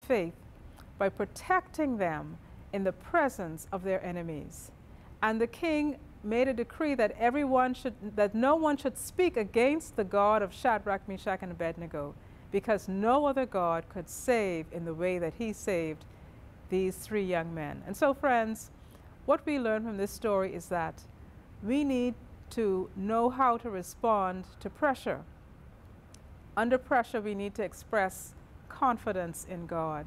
faith by protecting them in the presence of their enemies. And the king made a decree that no one should speak against the God of Shadrach, Meshach, and Abednego, because no other God could save in the way that he saved these three young men. And so, friends, what we learn from this story is that we need to know how to respond to pressure. Under pressure, we need to express confidence in God,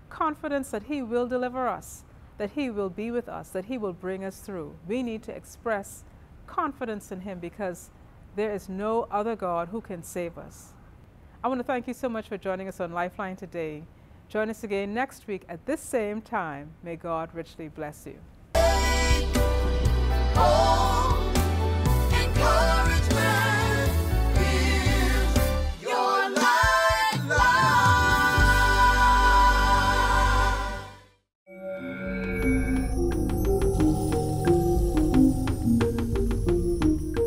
confidence that he will deliver us, that he will be with us, that he will bring us through. We need to express confidence in him because there is no other God who can save us. I want to thank you so much for joining us on Lifeline today. Join us again next week at this same time. May God richly bless you.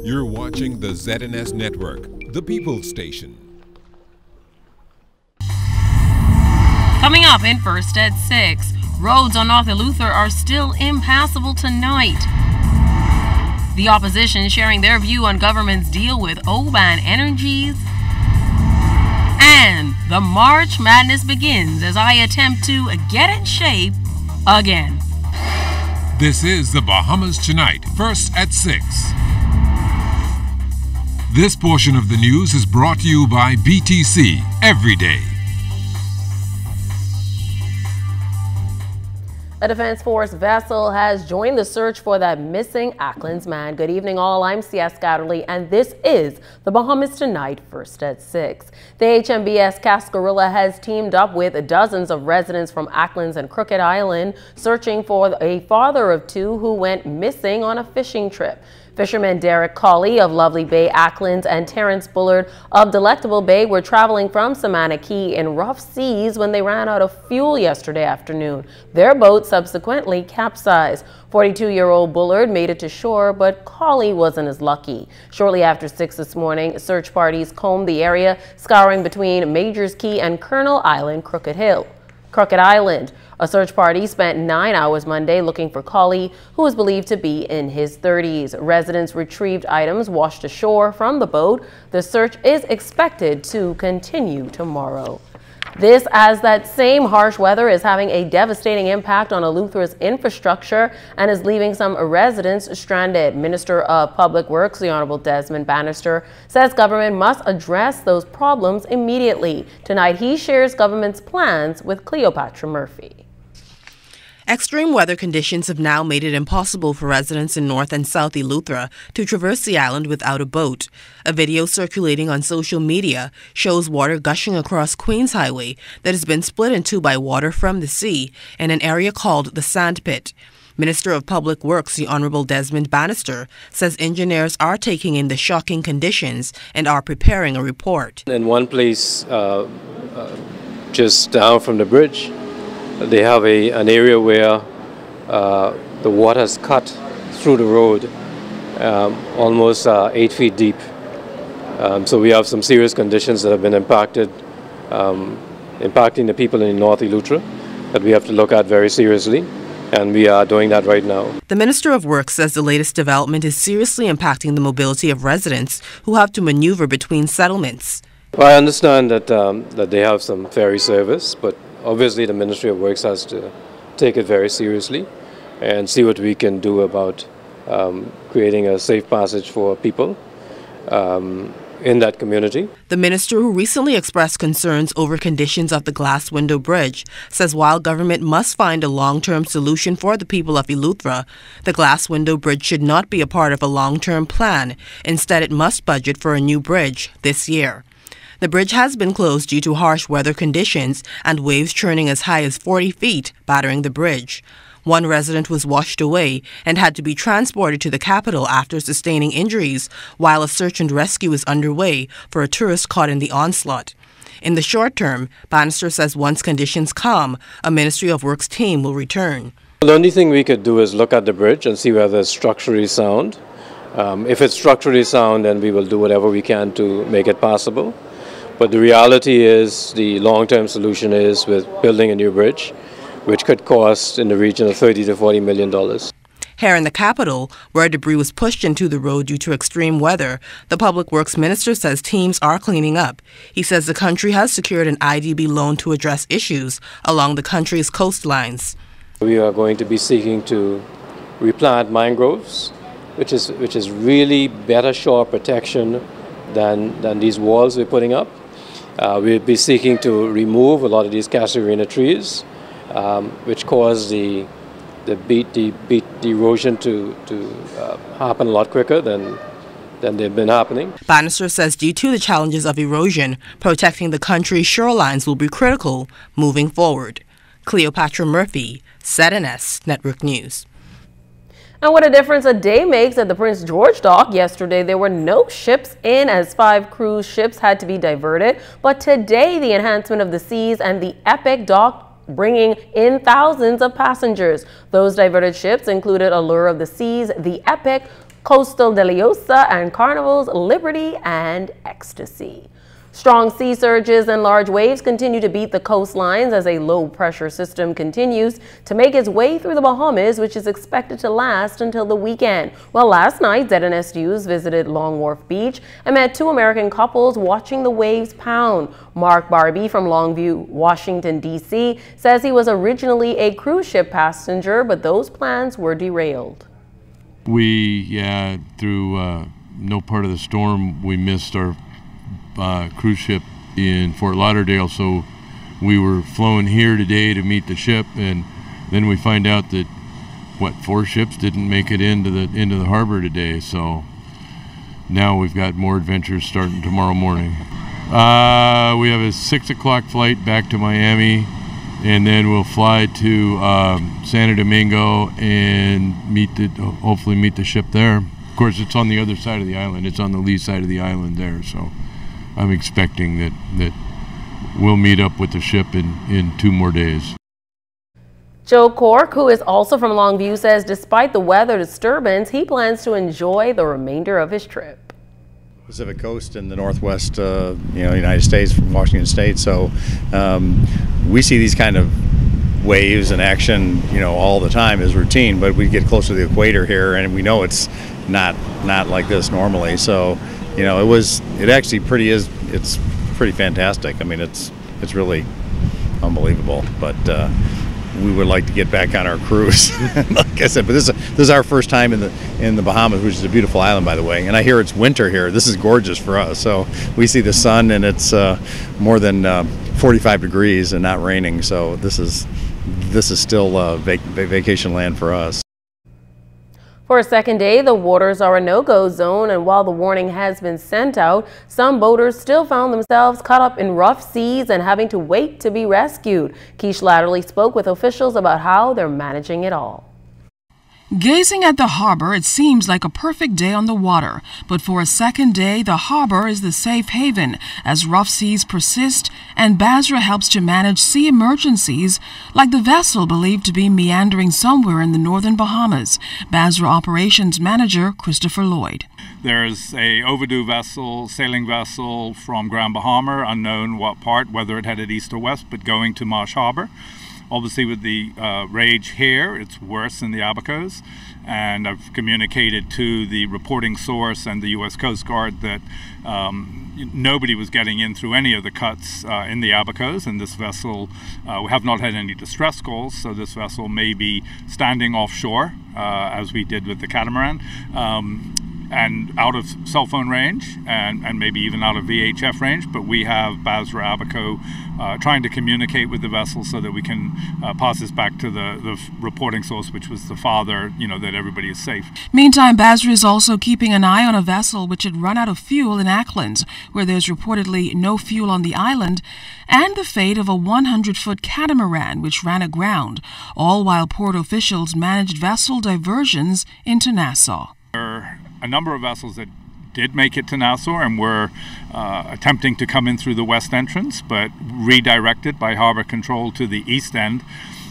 You're watching the ZNS Network, the People's Station. Coming up in First at 6, roads on North Eleuthera are still impassable tonight. The opposition sharing their view on government's deal with Obon Energies. And the March Madness begins as I attempt to get in shape again. This is the Bahamas Tonight, First at 6. This portion of the news is brought to you by BTC Every Day. A Defense Force vessel has joined the search for that missing Acklands man. Good evening all, I'm C.S. Scatterly and this is the Bahamas Tonight, First at 6. The HMBS Cascarilla has teamed up with dozens of residents from Acklands and Crooked Island searching for a father of two who went missing on a fishing trip. Fisherman Derek Colley of Lovely Bay, Acklands, and Terrence Bullard of Delectable Bay were traveling from Samana Key in rough seas when they ran out of fuel yesterday afternoon. Their boat subsequently capsized. 42-year-old Bullard made it to shore, but Colley wasn't as lucky. Shortly after 6 this morning, search parties combed the area, scouring between Majors Key and Colonel Island, Crooked Island. A search party spent 9 hours Monday looking for Colley, who is believed to be in his 30s. Residents retrieved items washed ashore from the boat. The search is expected to continue tomorrow. This as that same harsh weather is having a devastating impact on Eleuthera's infrastructure and is leaving some residents stranded. Minister of Public Works, the Honorable Desmond Bannister, says government must address those problems immediately. Tonight, he shares government's plans with Cleopatra Murphy. Extreme weather conditions have now made it impossible for residents in North and South Eleuthera to traverse the island without a boat. A video circulating on social media shows water gushing across Queens Highway that has been split in two by water from the sea in an area called the Sand Pit. Minister of Public Works, the Honorable Desmond Bannister, says engineers are taking in the shocking conditions and are preparing a report. In one place just down from the bridge, they have an area where the water has cut through the road almost 8 feet deep. So we have some serious conditions that have been impacting the people in North Eleuthera that we have to look at very seriously, and we are doing that right now. The Minister of Works says the latest development is seriously impacting the mobility of residents who have to maneuver between settlements. Well, I understand that they have some ferry service, but obviously the Ministry of Works has to take it very seriously and see what we can do about creating a safe passage for people in that community. The minister, who recently expressed concerns over conditions of the Glass Window Bridge, says while government must find a long-term solution for the people of Eleuthera, the Glass Window Bridge should not be a part of a long-term plan. Instead, it must budget for a new bridge this year. The bridge has been closed due to harsh weather conditions and waves churning as high as 40 feet, battering the bridge. One resident was washed away and had to be transported to the capital after sustaining injuries, while a search and rescue is underway for a tourist caught in the onslaught. In the short term, Bannister says once conditions calm, a Ministry of Works team will return. The only thing we could do is look at the bridge and see whether it's structurally sound. If it's structurally sound, then we will do whatever we can to make it passable. But the reality is the long-term solution is with building a new bridge, which could cost in the region of $30 to $40 million. Here in the capital, where debris was pushed into the road due to extreme weather, the Public Works Minister says teams are cleaning up. He says the country has secured an IDB loan to address issues along the country's coastlines. We are going to be seeking to replant mangroves, which is really better shore protection than these walls we're putting up. We'll be seeking to remove a lot of these casuarina trees, which cause the erosion to happen a lot quicker than they've been happening. Bannister says due to the challenges of erosion, protecting the country's shorelines will be critical moving forward. Cleopatra Murphy, ZNS Network News. And what a difference a day makes at the Prince George dock. Yesterday, there were no ships in as 5 cruise ships had to be diverted. But today, the enhancement of the seas and the Epic dock bringing in thousands of passengers. Those diverted ships included Allure of the Seas, the Epic, Coastal Deliosa, and Carnival's Liberty and Ecstasy. Strong sea surges and large waves continue to beat the coastlines as a low-pressure system continues to make its way through the Bahamas, which is expected to last until the weekend. Well, last night, ZNS News visited Long Wharf Beach and met 2 American couples watching the waves pound. Mark Barbie from Longview, Washington, D.C., says he was originally a cruise ship passenger, but those plans were derailed. Through no part of the storm, we missed our cruise ship in Fort Lauderdale, so we were flown here today to meet the ship, and then we find out that 4 ships didn't make it into the harbor today. So now we've got more adventures starting tomorrow morning. We have a 6 o'clock flight back to Miami, and then we'll fly to Santo Domingo and hopefully meet the ship there. Of course, it's on the other side of the island. It's on the lee side of the island there, so I'm expecting that we'll meet up with the ship in 2 more days. Joe Cork, who is also from Longview, says despite the weather disturbance, he plans to enjoy the remainder of his trip. Pacific Coast in the Northwest, United States, from Washington State. So we see these kind of waves in action, all the time as routine. But we get close to the equator here, and we know it's not like this normally. So it's pretty fantastic. I mean, it's really unbelievable. But we would like to get back on our cruise, like I said. But this is our first time in the Bahamas, which is a beautiful island, by the way. And I hear it's winter here. This is gorgeous for us. So we see the sun, and it's more than 45 degrees and not raining. So this is still vacation land for us. For a second day, the waters are a no-go zone, and while the warning has been sent out, some boaters still found themselves caught up in rough seas and having to wait to be rescued. Keish Latterly spoke with officials about how they're managing it all. Gazing at the harbor, it seems like a perfect day on the water. But for a second day, the harbor is the safe haven as rough seas persist, and Basra helps to manage sea emergencies, like the vessel believed to be meandering somewhere in the northern Bahamas. Basra Operations Manager Christopher Lloyd. There's a overdue vessel, sailing vessel from Grand Bahama, unknown what part, whether it headed east or west, but going to Marsh Harbor. Obviously, with the rage here, it's worse in the Abacos, and I've communicated to the reporting source and the U.S. Coast Guard that nobody was getting in through any of the cuts in the Abacos, and this vessel, we have not had any distress calls, so this vessel may be standing offshore, as we did with the catamaran, and out of cell phone range, and maybe even out of VHF range, but we have Basra Abaco trying to communicate with the vessel so that we can pass this back to the reporting source, which was the father, that everybody is safe. Meantime, Basra is also keeping an eye on a vessel which had run out of fuel in Acklands, where there's reportedly no fuel on the island, and the fate of a 100-foot catamaran which ran aground, all while port officials managed vessel diversions into Nassau. There are a number of vessels that did make it to Nassau and were attempting to come in through the west entrance, but redirected by Harbor Control to the east end.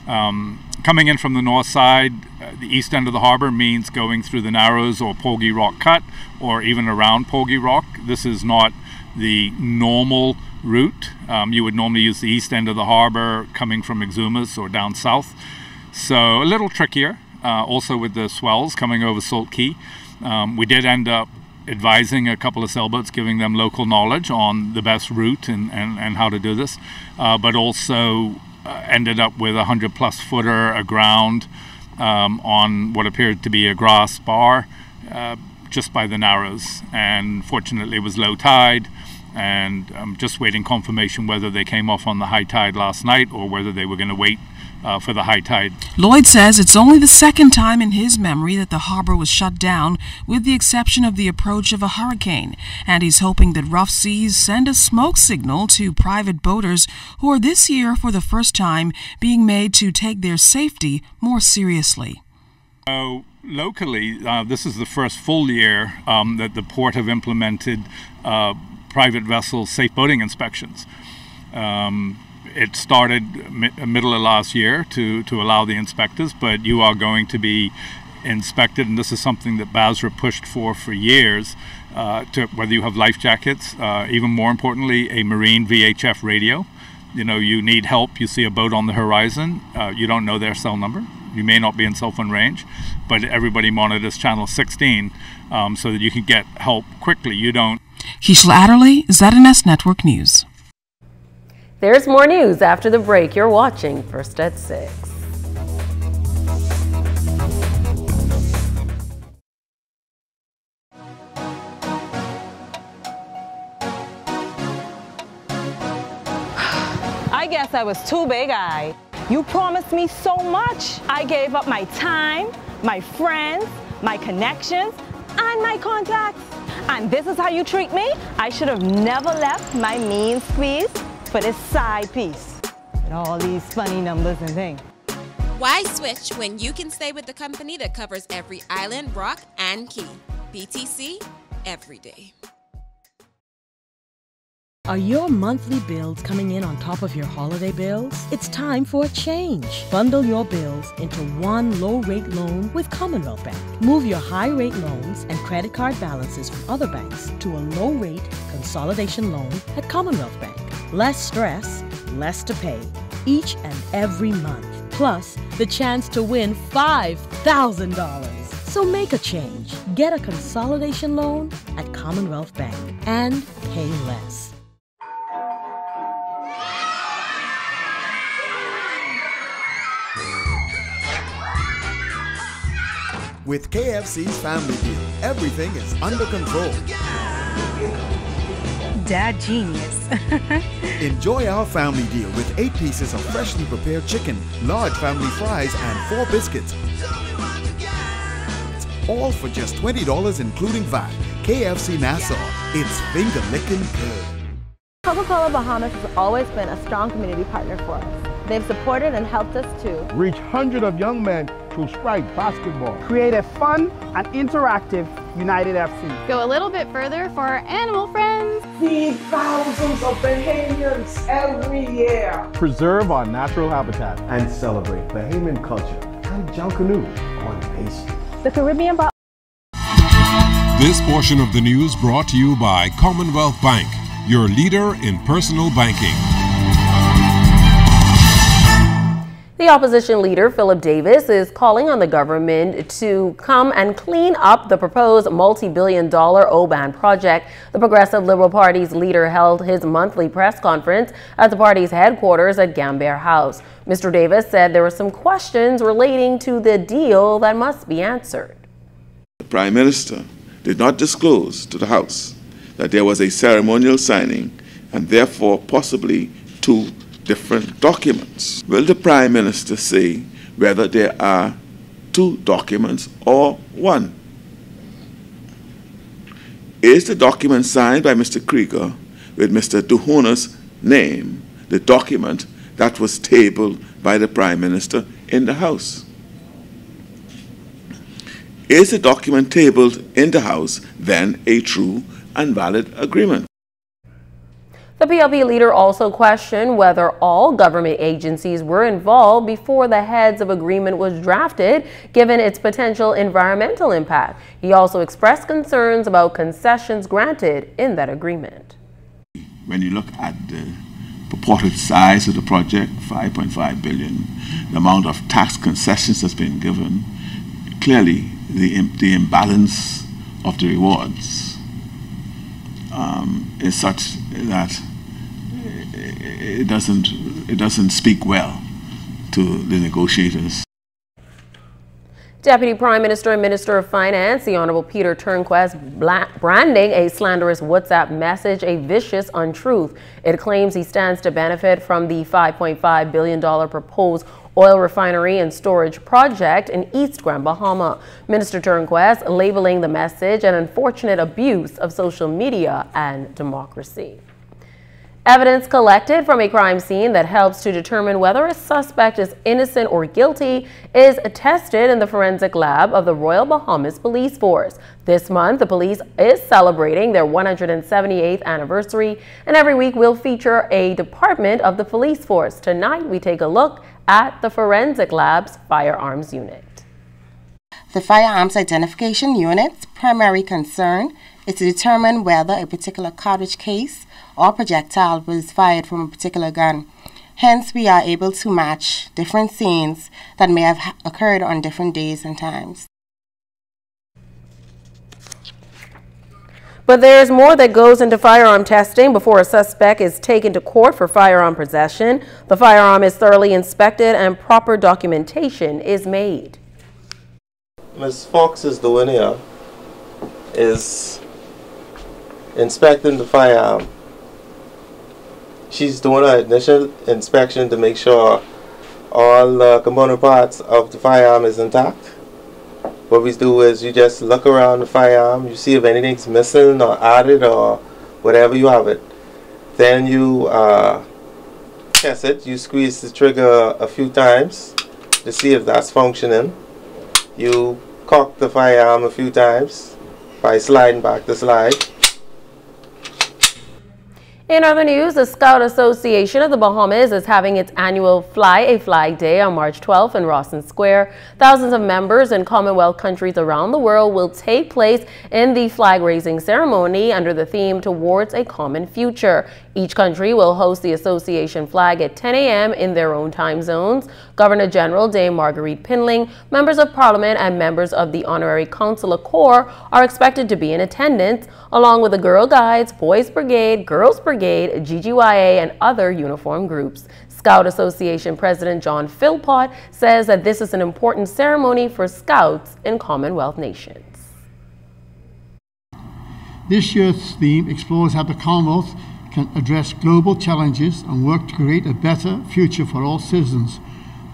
Coming in from the north side, the east end of the harbor means going through the Narrows or Porgy Rock Cut, or even around Porgy Rock. This is not the normal route. You would normally use the east end of the harbor coming from Exumas or down south. So a little trickier, also with the swells coming over Salt Key. We did end up advising a couple of sailboats, giving them local knowledge on the best route and how to do this, but also ended up with a 100-plus footer aground on what appeared to be a grass bar just by the Narrows. And fortunately it was low tide, and I'm just waiting confirmation whether they came off on the high tide last night or whether they were going to wait for the high tide. Lloyd says it's only the second time in his memory that the harbor was shut down, with the exception of the approach of a hurricane, and he's hoping that rough seas send a smoke signal to private boaters who are this year for the first time being made to take their safety more seriously. So locally, this is the first full year that the port have implemented private vessel safe boating inspections. It started middle of last year to allow the inspectors, but you are going to be inspected, and this is something that Basra pushed for years, to whether you have life jackets, even more importantly, a marine VHF radio. You know, you need help, you see a boat on the horizon, you don't know their cell number, you may not be in cell phone range, but everybody monitors channel 16 so that you can get help quickly. You don't. Keishla Adderley, ZNS Network News. There's more news after the break. You're watching First at 6. I guess I was too big-eyed. You promised me so much. I gave up my time, my friends, my connections, and my contacts. And this is how you treat me? I should have never left my mean squeeze for this side piece and all these funny numbers and things. Why switch when you can stay with the company that covers every island, rock, and key? BTC, every day. Are your monthly bills coming in on top of your holiday bills? It's time for a change. Bundle your bills into one low-rate loan with Commonwealth Bank. Move your high-rate loans and credit card balances from other banks to a low-rate consolidation loan at Commonwealth Bank. Less stress, less to pay, each and every month. Plus, the chance to win $5,000. So make a change. Get a consolidation loan at Commonwealth Bank and pay less. With KFC's Family Deal, everything is under control. Dad genius. Enjoy our family deal with 8 pieces of freshly prepared chicken, large family fries, and 4 biscuits. All for just $20 including VAT. KFC Nassau, it's finger-licking good. Coca-Cola Bahamas has always been a strong community partner for us. They've supported and helped us to reach hundreds of young men through Sprite basketball, create a fun and interactive United FC, go a little bit further for our animal friends, feed thousands of Bahamians every year, preserve our natural habitat, and celebrate Bahamian culture and Junkanoo on Pacey. The Caribbean. This portion of the news brought to you by Commonwealth Bank, your leader in personal banking. The opposition leader, Philip Davis, is calling on the government to come and clean up the proposed multi-billion-dollar Obon project. The Progressive Liberal Party's leader held his monthly press conference at the party's headquarters at Gambier House. Mr. Davis said there were some questions relating to the deal that must be answered. The Prime Minister did not disclose to the House that there was a ceremonial signing and therefore possibly 2 different documents. Will the Prime Minister say whether there are 2 documents or 1? Is the document signed by Mr. Krieger with Mr. Duhona's name the document that was tabled by the Prime Minister in the House? Is the document tabled in the House then a true and valid agreement? The PLP leader also questioned whether all government agencies were involved before the heads of agreement was drafted, given its potential environmental impact. He also expressed concerns about concessions granted in that agreement. when you look at the purported size of the project, 5.5 billion, the amount of tax concessions that's been given, clearly the imbalance of the rewards is such that it doesn't speak well to the negotiators. Deputy Prime Minister and Minister of Finance, the Honorable Peter Turnquest, branding a slanderous WhatsApp message a vicious untruth. It claims he stands to benefit from the $5.5 billion proposed oil refinery and storage project in East Grand Bahama. Minister Turnquest labeling the message an unfortunate abuse of social media and democracy. Evidence collected from a crime scene that helps to determine whether a suspect is innocent or guilty is tested in the forensic lab of the Royal Bahamas Police Force. This month, the police is celebrating their 178th anniversary, and every week will feature a department of the police force. Tonight, we take a look at the forensic lab's firearms unit. The firearms identification unit's primary concern is to determine whether a particular cartridge case or projectile was fired from a particular gun. Hence, we are able to match different scenes that may have occurred on different days and times. But there's more that goes into firearm testing before a suspect is taken to court for firearm possession. The firearm is thoroughly inspected and proper documentation is made. Ms. Fox is doing here is inspecting the firearm. She's doing an initial inspection to make sure all component parts of the firearm is intact. What we do is you just look around the firearm, you see if anything's missing or added or whatever you have it. Then you test it, you squeeze the trigger a few times to see if that's functioning. You cock the firearm a few times by sliding back the slide. In other news, the Scout Association of the Bahamas is having its annual Fly a Flag Day on March 12th in Rawson Square. Thousands of members in Commonwealth countries around the world will take place in the flag-raising ceremony under the theme Towards a Common Future. Each country will host the association flag at 10 a.m. in their own time zones. Governor General Dame Marguerite Pinling, members of Parliament, and members of the Honorary Consular Corps are expected to be in attendance, along with the Girl Guides, Boys Brigade, Girls Brigade, GGYA, and other uniform groups. Scout Association President John Philpott says that this is an important ceremony for Scouts in Commonwealth nations. This year's theme explores how the Commonwealth can address global challenges and work to create a better future for all citizens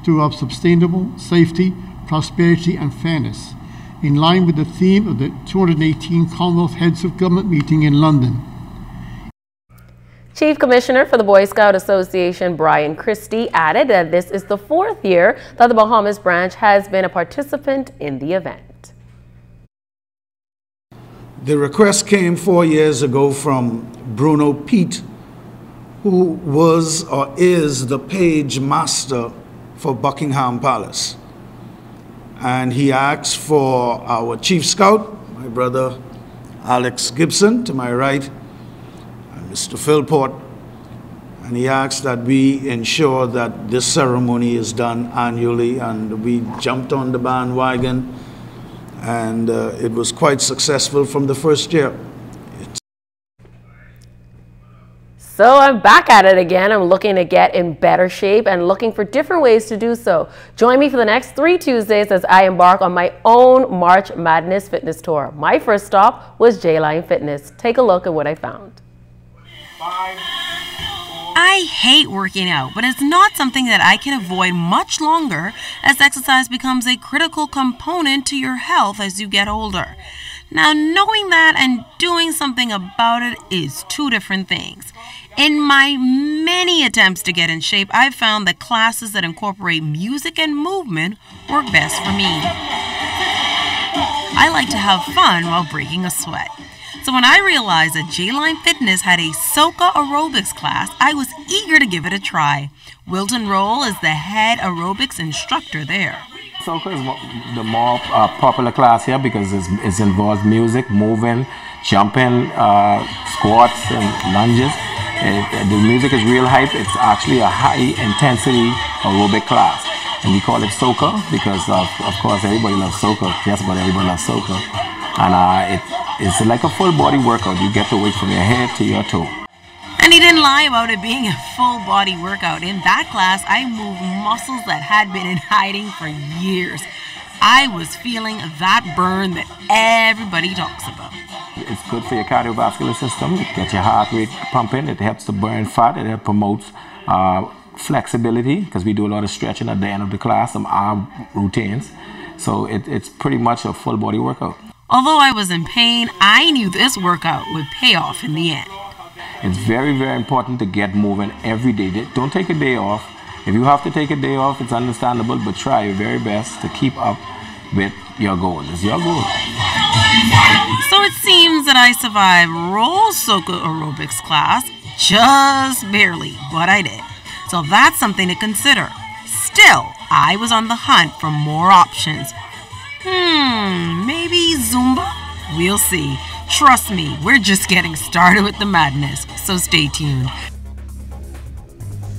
through sustainable safety, prosperity, and fairness, in line with the theme of the 218 Commonwealth Heads of Government meeting in London. Chief Commissioner for the Boy Scout Association, Brian Christie, added that this is the 4th year that the Bahamas branch has been a participant in the event. The request came 4 years ago from Bruno Pete, who was or is the page master for Buckingham Palace. And he asked for our Chief Scout, my brother Alex Gibson, to my right, Mr. Philpott, and he asked that we ensure that this ceremony is done annually, and we jumped on the bandwagon, and it was quite successful from the first year. So I'm back at it again. I'm looking to get in better shape and looking for different ways to do so. Join me for the next 3 Tuesdays as I embark on my own March Madness fitness tour. My first stop was J-Line Fitness. Take a look at what I found. I hate working out, but it's not something that I can avoid much longer, as exercise becomes a critical component to your health as you get older. Now, knowing that and doing something about it is 2 different things. In my many attempts to get in shape, I've found that classes that incorporate music and movement work best for me. I like to have fun while breaking a sweat. So when I realized that J-Line Fitness had a soca aerobics class, I was eager to give it a try. Wilton Roll is the head aerobics instructor there. Soca is the more popular class here because it involves music, moving, jumping, squats and lunges. The music is real hype. It's actually a high-intensity aerobic class. And we call it soca because, of course, everybody loves soca. Just about everybody loves soca. And it's like a full-body workout. You get to work from your head to your toe. And he didn't lie about it being a full-body workout. In that class, I moved muscles that had been in hiding for years. I was feeling that burn that everybody talks about. It's good for your cardiovascular system. It gets your heart rate pumping. It helps to burn fat. It promotes flexibility because we do a lot of stretching at the end of the class, some arm routines. So it's pretty much a full-body workout. Although I was in pain, I knew this workout would pay off in the end. It's very, very important to get moving every day. Don't take a day off. If you have to take a day off, it's understandable, but try your very best to keep up with your goal. It's your goal. So it seems that I survived roll soca aerobics class just barely, but I did. So that's something to consider. Still, I was on the hunt for more options. Maybe Zumba? We'll see. Trust me, we're just getting started with the madness, so stay tuned.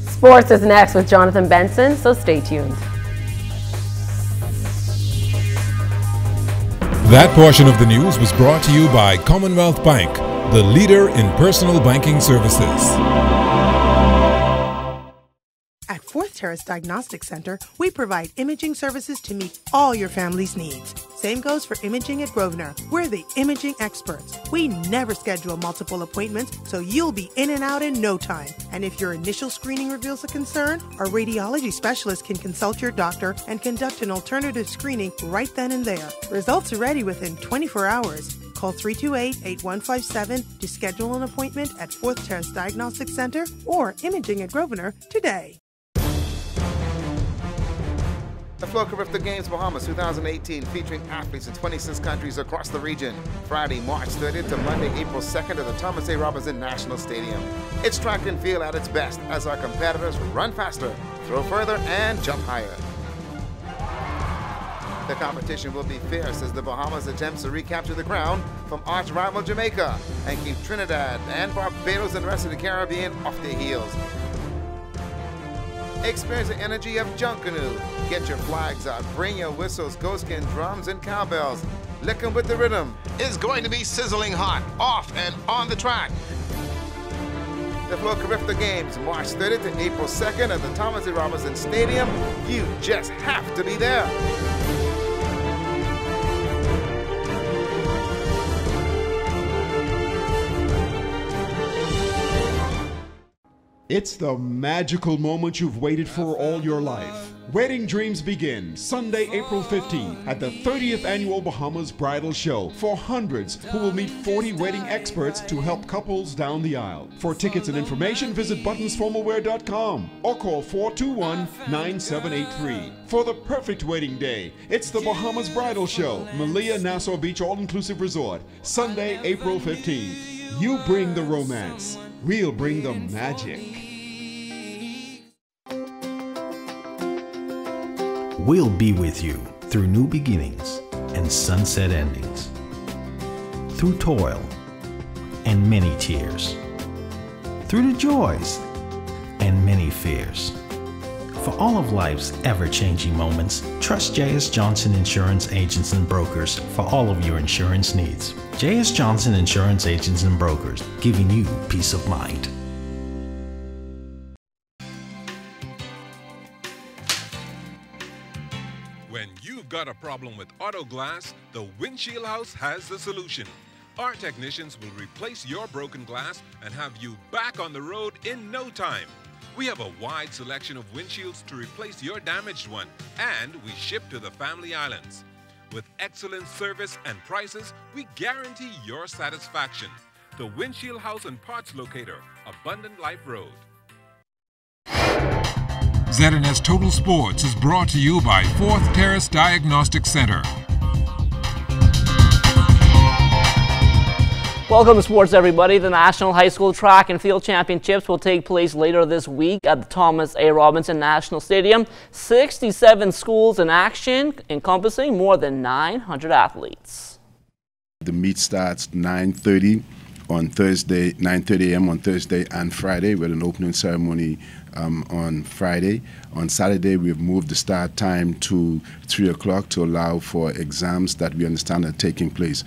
Sports is next with Jonathan Benson, so stay tuned. That portion of the news was brought to you by Commonwealth Bank, the leader in personal banking services. At Fourth Terrace Diagnostic Center, we provide imaging services to meet all your family's needs. Same goes for imaging at Grosvenor. We're the imaging experts. We never schedule multiple appointments, so you'll be in and out in no time. And if your initial screening reveals a concern, our radiology specialist can consult your doctor and conduct an alternative screening right then and there. Results are ready within 24 hours. Call 328-8157 to schedule an appointment at Fourth Terrace Diagnostic Center or Imaging at Grosvenor today. The Flow Carifta Games Bahamas 2018 featuring athletes in 26 countries across the region. Friday, March 30th to Monday, April 2nd at the Thomas A. Robinson National Stadium. It's track and field at its best as our competitors run faster, throw further, and jump higher. The competition will be fierce as the Bahamas attempts to recapture the crown from arch rival Jamaica and keep Trinidad and Barbados and the rest of the Caribbean off their heels. Experience the energy of Junkanoo. Get your flags out, bring your whistles, goatskin, drums, and cowbells. Lick 'em with the rhythm. It's going to be sizzling hot, off and on the track. The Flow Carifta Games, March 30th to April 2nd at the Thomas A. Robinson Stadium. You just have to be there. It's the magical moment you've waited for all your life. Wedding Dreams begin Sunday, April 15th at the 30th Annual Bahamas Bridal Show for hundreds who will meet 40 wedding experts to help couples down the aisle. For tickets and information, visit buttonsformalwear.com or call 421-9783. For the perfect wedding day, it's the Bahamas Bridal Show, Malia Nassau Beach All-Inclusive Resort, Sunday, April 15th. You bring the romance. We'll bring the magic. We'll be with you through new beginnings and sunset endings, through toil and many tears, through the joys and many fears. For all of life's ever-changing moments, trust J.S. Johnson Insurance Agents and Brokers for all of your insurance needs. J.S. Johnson Insurance Agents and Brokers, giving you peace of mind. When you've got a problem with auto glass, the Windshield House has the solution. Our technicians will replace your broken glass and have you back on the road in no time. We have a wide selection of windshields to replace your damaged one, and we ship to the Family Islands. With excellent service and prices, we guarantee your satisfaction. The Windshield House and Parts Locator, Abundant Life Road. ZNS Total Sports is brought to you by Fourth Terrace Diagnostic Center. Welcome to sports, everybody. The National High School Track and Field Championships will take place later this week at the Thomas A. Robinson National Stadium. 67 schools in action, encompassing more than 900 athletes. The meet starts 9:30 on Thursday, 9:30 a.m. on Thursday and Friday, with an opening ceremony on Friday. On Saturday, we've moved the start time to 3 o'clock to allow for exams that we understand are taking place.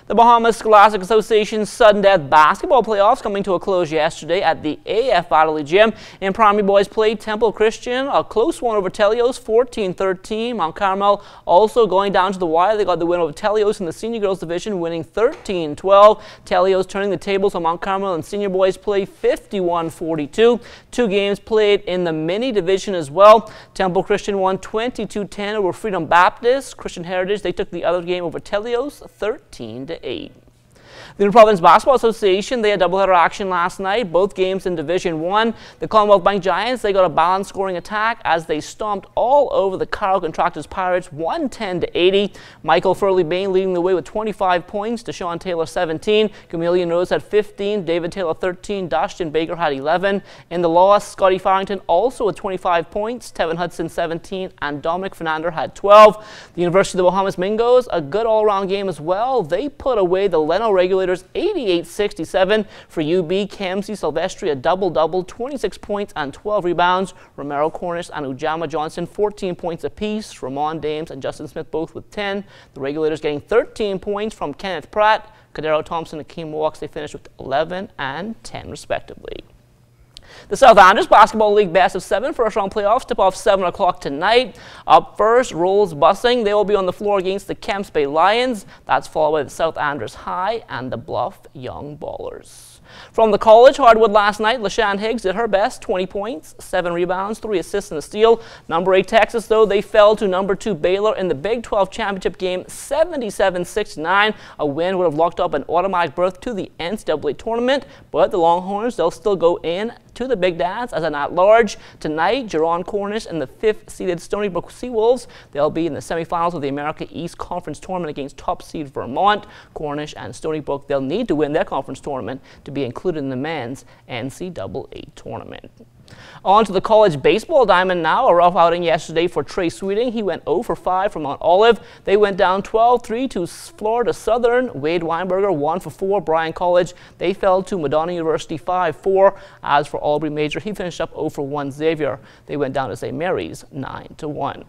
The Bahama Scholastic Association's sudden death basketball playoffs coming to a close yesterday at the AF Valley Gym. In primary boys play, Temple Christian, a close one over Telios, 14-13. Mount Carmel also going down to the wire. They got the win over Telios in the senior girls division, winning 13-12. Telios turning the tables on Mount Carmel, and senior boys play 51-42. Two games played in the mini division as well. Temple Christian won 22-10 over Freedom Baptist. Christian Heritage, they took the other game over Telios, 13-8. The New Providence Basketball Association, they had doubleheader action last night, both games in Division 1. The Commonwealth Bank Giants, they got a balanced scoring attack as they stomped all over the Carroll Contractors Pirates, 110-80. Michael Furley-Bain leading the way with 25 points, Deshaun Taylor 17, Chameleon Rose had 15, David Taylor 13, Dustin Baker had 11. In the loss, Scotty Farrington also with 25 points, Tevin Hudson 17, and Dominic Fernander had 12. The University of the Bahamas Mingos, a good all-around game as well. They put away the Leno Regulators 88-67. For UB, Kamsi Silvestri a double-double, 26 points and 12 rebounds. Romero Cornish and Ujama Johnson 14 points apiece. Ramon Dames and Justin Smith both with 10. The Regulators getting 13 points from Kenneth Pratt. Cadero Thompson and Akeem Walks, they finished with 11 and 10 respectively. The South Andros Basketball League Best of 7 first-round playoffs tip off 7 o'clock tonight. Up first, Rolls Bussing. They will be on the floor against the Kemps Bay Lions. That's followed by the South Andros High and the Bluff Young Ballers. From the college hardwood last night, LaShawn Higgs did her best, 20 points, 7 rebounds, 3 assists and a steal. Number 8 Texas, though, they fell to number 2 Baylor in the Big 12 championship game, 77-69. A win would have locked up an automatic berth to the NCAA tournament, but the Longhorns, they'll still go in to the Big Dance as an at-large. Tonight, Jerron Cornish and the 5th-seeded Stony Brook Seawolves, they'll be in the semifinals of the America East Conference Tournament against top-seed Vermont. Cornish and Stony Brook, they'll need to win their conference tournament to be included in the men's NCAA tournament. On to the college baseball diamond now. A rough outing yesterday for Trey Sweeting. He went 0 for 5 from Mount Olive. They went down 12-3 to Florida Southern. Wade Weinberger 1 for 4. Bryan College, they fell to Madonna University 5-4. As for Albury Major, he finished up 0 for 1. Xavier, they went down to St. Mary's 9-1.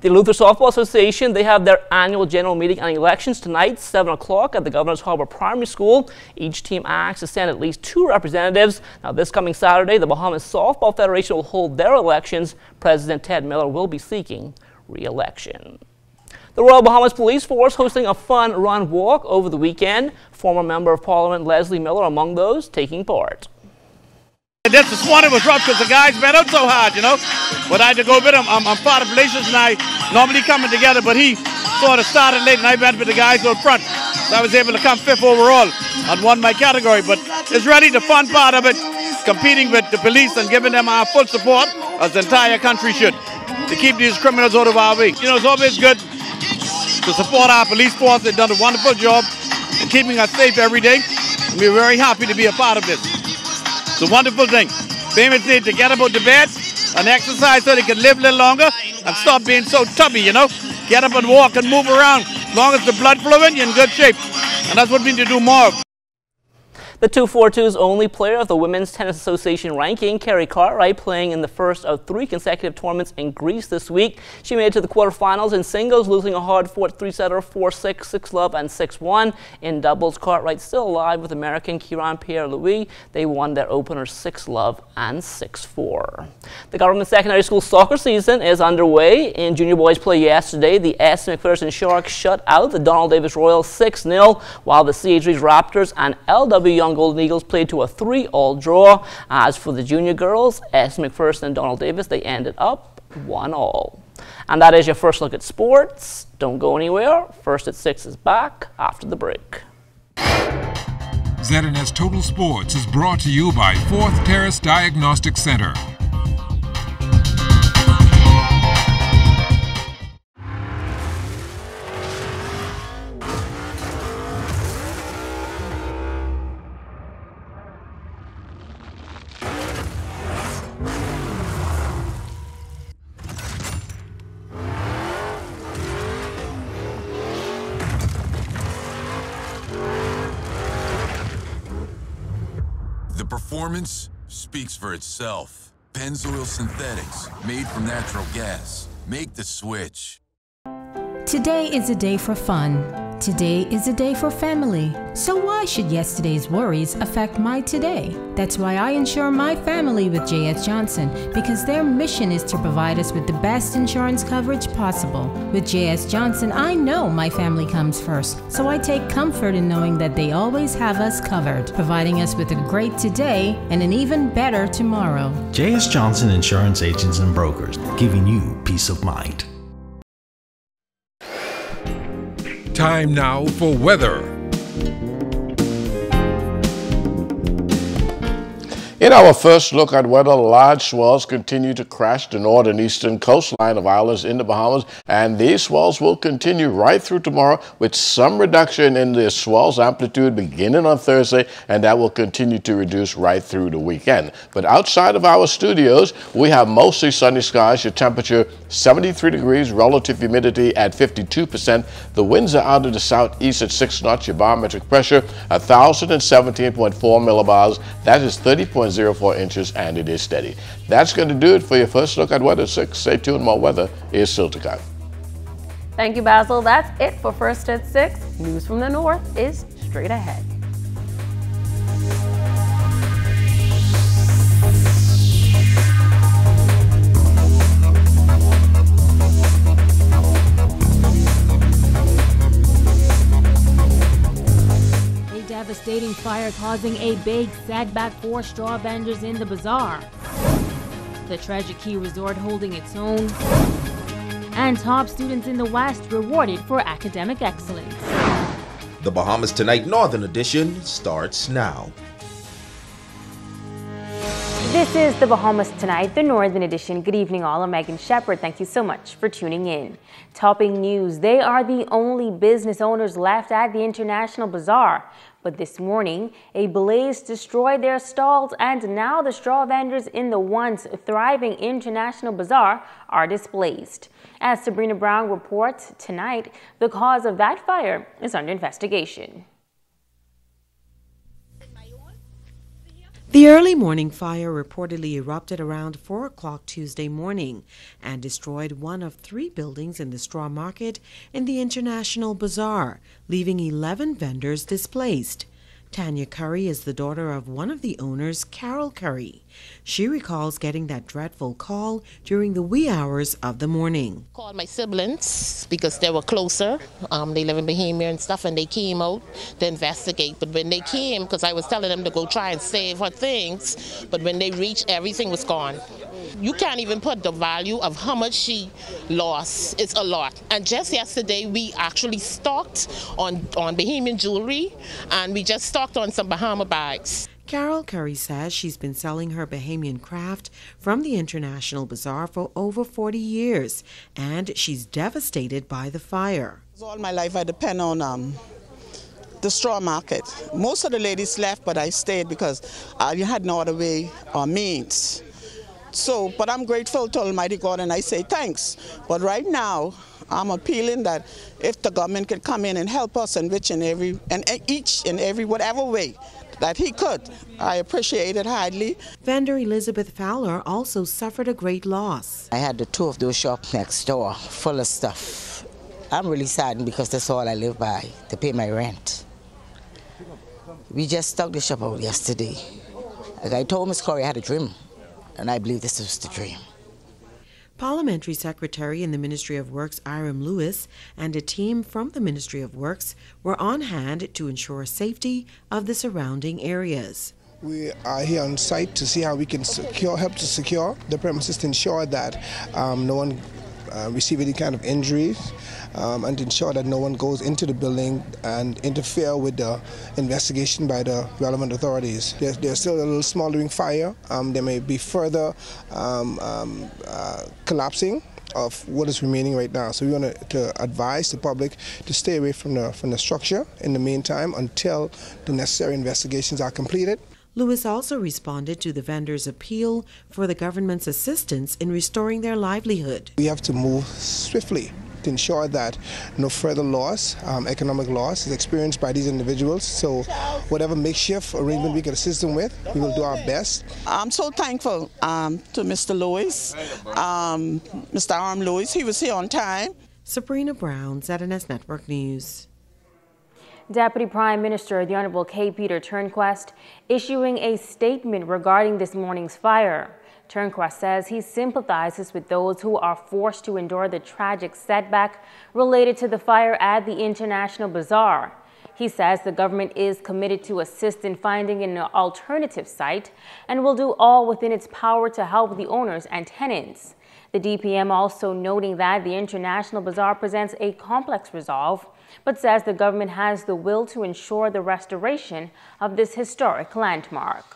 The Eleuthera Softball Association, they have their annual general meeting and elections tonight, 7 o'clock at the Governor's Harbor Primary School. Each team asks to send at least 2 representatives. Now, this coming Saturday, the Bahamas Softball Federation will hold their elections. President Ted Miller will be seeking re-election. The Royal Bahamas Police Force hosting a fun run walk over the weekend. Former Member of Parliament Leslie Miller among those taking part. This morning was rough because the guys been out so hard, you know. But I had to go with him. I'm part of relations and I normally coming together, but he sort of started late and I went with the guys out front. So I was able to come 5th overall and won my category. But it's really the fun part of it, competing with the police and giving them our full support, as the entire country should, to keep these criminals out of our way. You know, it's always good to support our police force. They've done a wonderful job in keeping us safe every day. And we're very happy to be a part of this. It's a wonderful thing. Families need to get about the bed and exercise so they can live a little longer and stop being so tubby, you know. Get up and walk and move around. As long as the blood flowing, you're in good shape. And that's what we need to do more of. The 242's only player of the Women's Tennis Association ranking, Kerry Cartwright, playing in the first of 3 consecutive tournaments in Greece this week. She made it to the quarterfinals in singles, losing a hard-fought 3-setter 4-6, 6-love, and 6-1. In doubles, Cartwright still alive with American Kieran Pierre-Louis. They won their opener 6-love and 6-4. The government secondary school soccer season is underway. In junior boys play yesterday, the S. McPherson Sharks shut out the Donald Davis Royals 6-0, while the CH3 Raptors and LW Young Golden Eagles played to a 3-all draw. As for the junior girls, S. McPherson and Donald Davis, they ended up 1-all. And that is your first look at sports. Don't go anywhere. First at 6 is back after the break. ZNS Total Sports is brought to you by 4th Terrace Diagnostic Center. performance speaks for itself. Pennzoil Synthetics, made from natural gas. Make the switch. Today is a day for fun. Today is a day for family. So why should yesterday's worries affect my today? That's why I insure my family with J.S. Johnson, because their mission is to provide us with the best insurance coverage possible. With J.S. Johnson, I know my family comes first, so I take comfort in knowing that they always have us covered, providing us with a great today and an even better tomorrow. J.S. Johnson Insurance Agents and Brokers, giving you peace of mind. Time now for weather. In our first look at weather, large swells continue to crash the northern eastern coastline of islands in the Bahamas, and these swells will continue right through tomorrow with some reduction in the swells amplitude beginning on Thursday, and that will continue to reduce right through the weekend. But outside of our studios, we have mostly sunny skies, your temperature 73 degrees, relative humidity at 52%. The winds are out of the southeast at 6 knots, your barometric pressure 1,017.4 millibars. That is 30.04 inches, and it is steady. That's going to do it for your first look at weather 6. Stay tuned, more weather is still to come. Thank you, Basil. That's it for First at 6. News from the North is straight ahead. Devastating fire causing a big setback for straw vendors in the bazaar. The Treasure Key Resort holding its own. And top students in the West rewarded for academic excellence. The Bahamas Tonight Northern Edition starts now. This is the Bahamas Tonight, the Northern Edition. Good evening, all. I'm Megan Shepard. Thank you so much for tuning in. Topping news, they are the only business owners left at the International Bazaar. But this morning, a blaze destroyed their stalls, and now the straw vendors in the once thriving International Bazaar are displaced. As Sabrina Brown reports tonight, the cause of that fire is under investigation. The early morning fire reportedly erupted around 4 o'clock Tuesday morning and destroyed one of 3 buildings in the straw market in the International Bazaar, leaving 11 vendors displaced. Tanya Curry is the daughter of one of the owners, Carol Curry. She recalls getting that dreadful call during the wee hours of the morning. Called my siblings because they were closer. They live in Bahama and stuff, and they came out to investigate. But when they came, because I was telling them to go try and save her things, but when they reached, everything was gone. You can't even put the value of how much she lost. It's a lot. And just yesterday, we actually stocked on Bahamian jewelry, and we just stocked on some Bahama bags. Carol Curry says she's been selling her Bahamian craft from the International Bazaar for over 40 years, and she's devastated by the fire. All my life I depend on the straw market. Most of the ladies left, but I stayed because you had no other way or means. So, but I'm grateful to Almighty God, and I say thanks. But right now, I'm appealing that if the government could come in and help us in each and every whatever way that he could, I appreciate it highly. Vendor Elizabeth Fowler also suffered a great loss. I had the 2 of those shops next door full of stuff. I'm really saddened because that's all I live by, to pay my rent. We just stuck the shop out yesterday. Like I told Miss Corey, I had a dream, and I believe this was the dream. Parliamentary Secretary in the Ministry of Works, Iram Lewis, and a team from the Ministry of Works were on hand to ensure safety of the surrounding areas. We are here on site to see how we can help to secure the premises to ensure that no one receive any kind of injuries, and to ensure that no one goes into the building and interfere with the investigation by the relevant authorities. There's still a little smoldering fire. There may be further collapsing of what is remaining right now. So we want to advise the public to stay away from the structure in the meantime until the necessary investigations are completed. Lewis also responded to the vendors' appeal for the government's assistance in restoring their livelihood. We have to move swiftly to ensure that no further loss, economic loss, is experienced by these individuals. So whatever makeshift arrangement we can assist them with, we will do our best. I'm so thankful to Mr. Lewis, Mr. Arm Lewis. He was here on time. Sabrina Brown, ZNS Network News. Deputy Prime Minister, the Honorable K. Peter Turnquest, issuing a statement regarding this morning's fire. Turnquest says he sympathizes with those who are forced to endure the tragic setback related to the fire at the International Bazaar. He says the government is committed to assist in finding an alternative site and will do all within its power to help the owners and tenants. The DPM also noting that the International Bazaar presents a complex resolve, but says the government has the will to ensure the restoration of this historic landmark.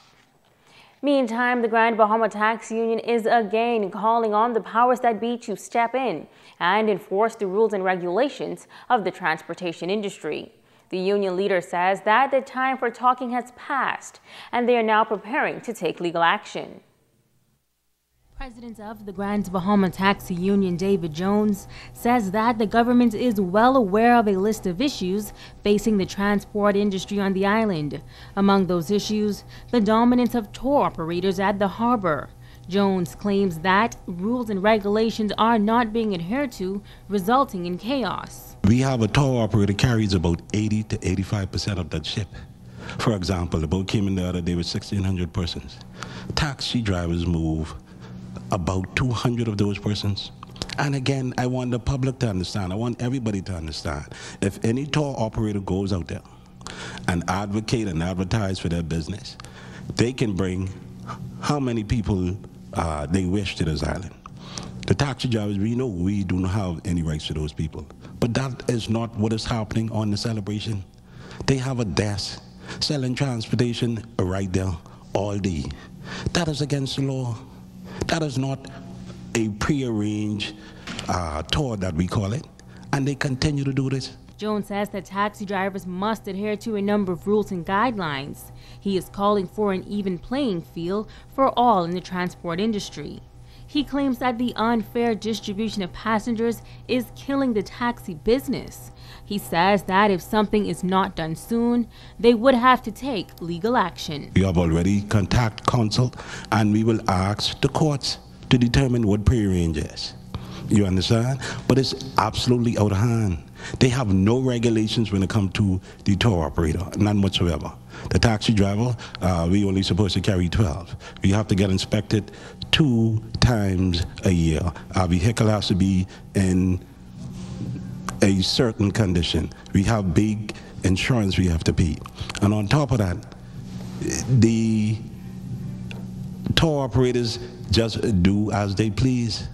Meantime, the Grand Bahama Taxi Union is again calling on the powers that be to step in and enforce the rules and regulations of the transportation industry. The union leader says that the time for talking has passed and they are now preparing to take legal action. President of the Grand Bahama Taxi Union, David Jones, says that the government is well aware of a list of issues facing the transport industry on the island. Among those issues, the dominance of tour operators at the harbor. Jones claims that rules and regulations are not being adhered to, resulting in chaos. We have a tour operator carries about 80 to 85% of that ship. For example, the boat came in the other day with 1,600 persons. Taxi drivers move about 200 of those persons. And again, I want the public to understand, I want everybody to understand, if any tour operator goes out there and advocate and advertise for their business, they can bring how many people they wish to this island. The taxi drivers, we know we do not have any rights to those people. But that is not what is happening on the celebration. They have a desk selling transportation right there all day. That is against the law. That is not a prearranged tour that we call it, and they continue to do this. Jones says that taxi drivers must adhere to a number of rules and guidelines. He is calling for an even playing field for all in the transport industry. He claims that the unfair distribution of passengers is killing the taxi business. He says that if something is not done soon, they would have to take legal action. We have already contacted council, and we will ask the courts to determine what prearrange is. You understand? But it's absolutely out of hand. They have no regulations when it comes to the tour operator, none whatsoever. The taxi driver, we only supposed to carry 12. We have to get inspected 2 times a year. Our vehicle has to be in a certain condition. We have big insurance we have to pay. And on top of that, the tour operators just do as they please.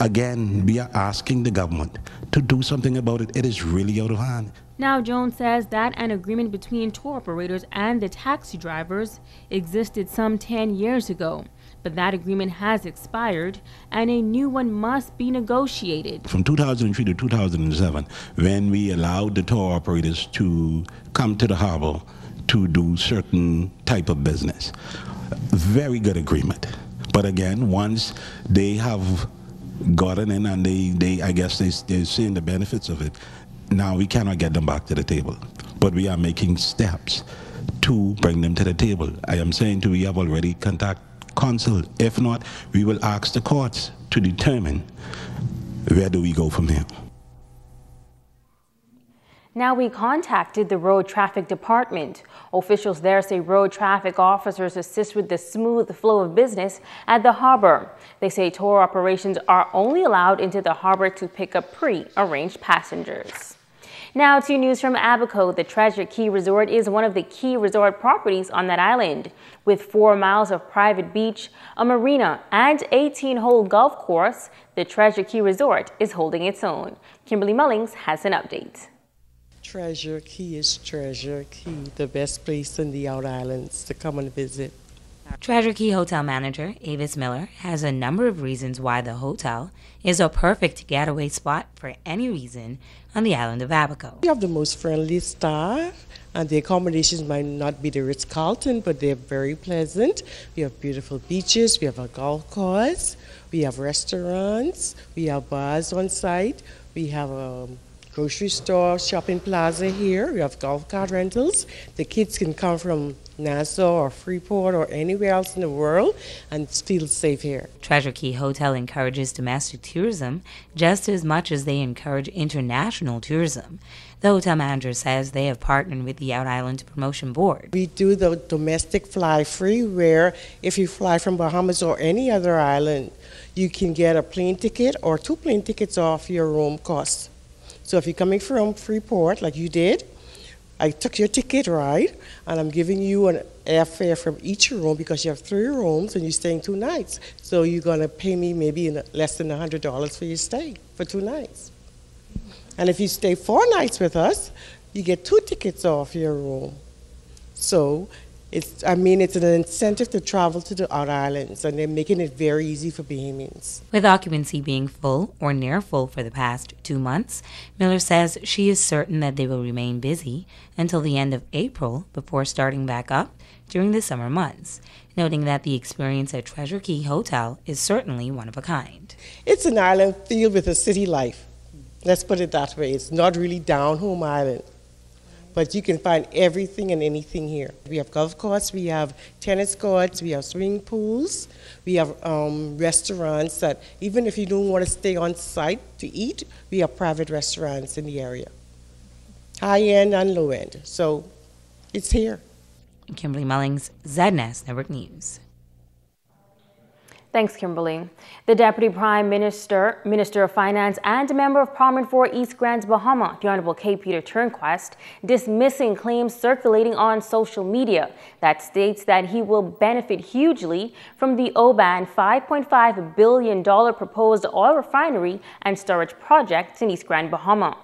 Again, we are asking the government to do something about it. It is really out of hand. Now, Jones says that an agreement between tour operators and the taxi drivers existed some 10 years ago, but that agreement has expired and a new one must be negotiated. From 2003 to 2007, when we allowed the tour operators to come to the harbor to do certain type of business, very good agreement. But again, once they have gotten in and I guess they're seeing the benefits of it, now we cannot get them back to the table. But we are making steps to bring them to the table. I am saying we have already contacted council. If not, we will ask the courts to determine where do we go from here. Now we contacted the Road Traffic Department. Officials there say road traffic officers assist with the smooth flow of business at the harbor. They say tour operations are only allowed into the harbor to pick up pre-arranged passengers. Now to news from Abaco. The Treasure Key Resort is one of the key resort properties on that island. With 4 miles of private beach, a marina, and 18-hole golf course, the Treasure Key Resort is holding its own. Kimberly Mullings has an update. Treasure Key is Treasure Key, the best place in the outer islands to come and visit. Treasure Key Hotel manager Avis Miller has a number of reasons why the hotel is a perfect getaway spot for any reason on the island of Abaco. We have the most friendly staff, and the accommodations might not be the Ritz-Carlton, but they're very pleasant. We have beautiful beaches, we have a golf course, we have restaurants, we have bars on site, we have a grocery store, shopping plaza here, we have golf cart rentals. The kids can come from Nassau or Freeport or anywhere else in the world and feel safe here. Treasure Key Hotel encourages domestic tourism just as much as they encourage international tourism. The hotel manager says they have partnered with the Out Island Promotion Board. We do the domestic fly free, where if you fly from Bahamas or any other island, you can get a plane ticket or 2 plane tickets off your room cost. So if you're coming from Freeport, like you did, I took your ticket, right, and I'm giving you an airfare from each room because you have 3 rooms and you're staying 2 nights. So you're going to pay me maybe less than $100 for your stay for 2 nights. And if you stay 4 nights with us, you get 2 tickets off your room. So it's an incentive to travel to the outer islands, and they're making it very easy for Bahamians. With occupancy being full or near full for the past 2 months, Miller says she is certain that they will remain busy until the end of April before starting back up during the summer months, noting that the experience at Treasure Key Hotel is certainly one of a kind. It's an island filled with a city life. Let's put it that way. It's not really down home island, but you can find everything and anything here. We have golf courts, we have tennis courts, we have swimming pools, we have restaurants that even if you don't want to stay on site to eat, we have private restaurants in the area. High end and low end. So it's here. Kimberly Mullings, ZNS Network News. Thanks, Kimberly. The Deputy Prime Minister, Minister of Finance, and a member of Parliament for East Grand Bahama, the Honorable K. Peter Turnquest, dismissing claims circulating on social media that states that he will benefit hugely from the Obon $5.5 billion proposed oil refinery and storage project in East Grand Bahama.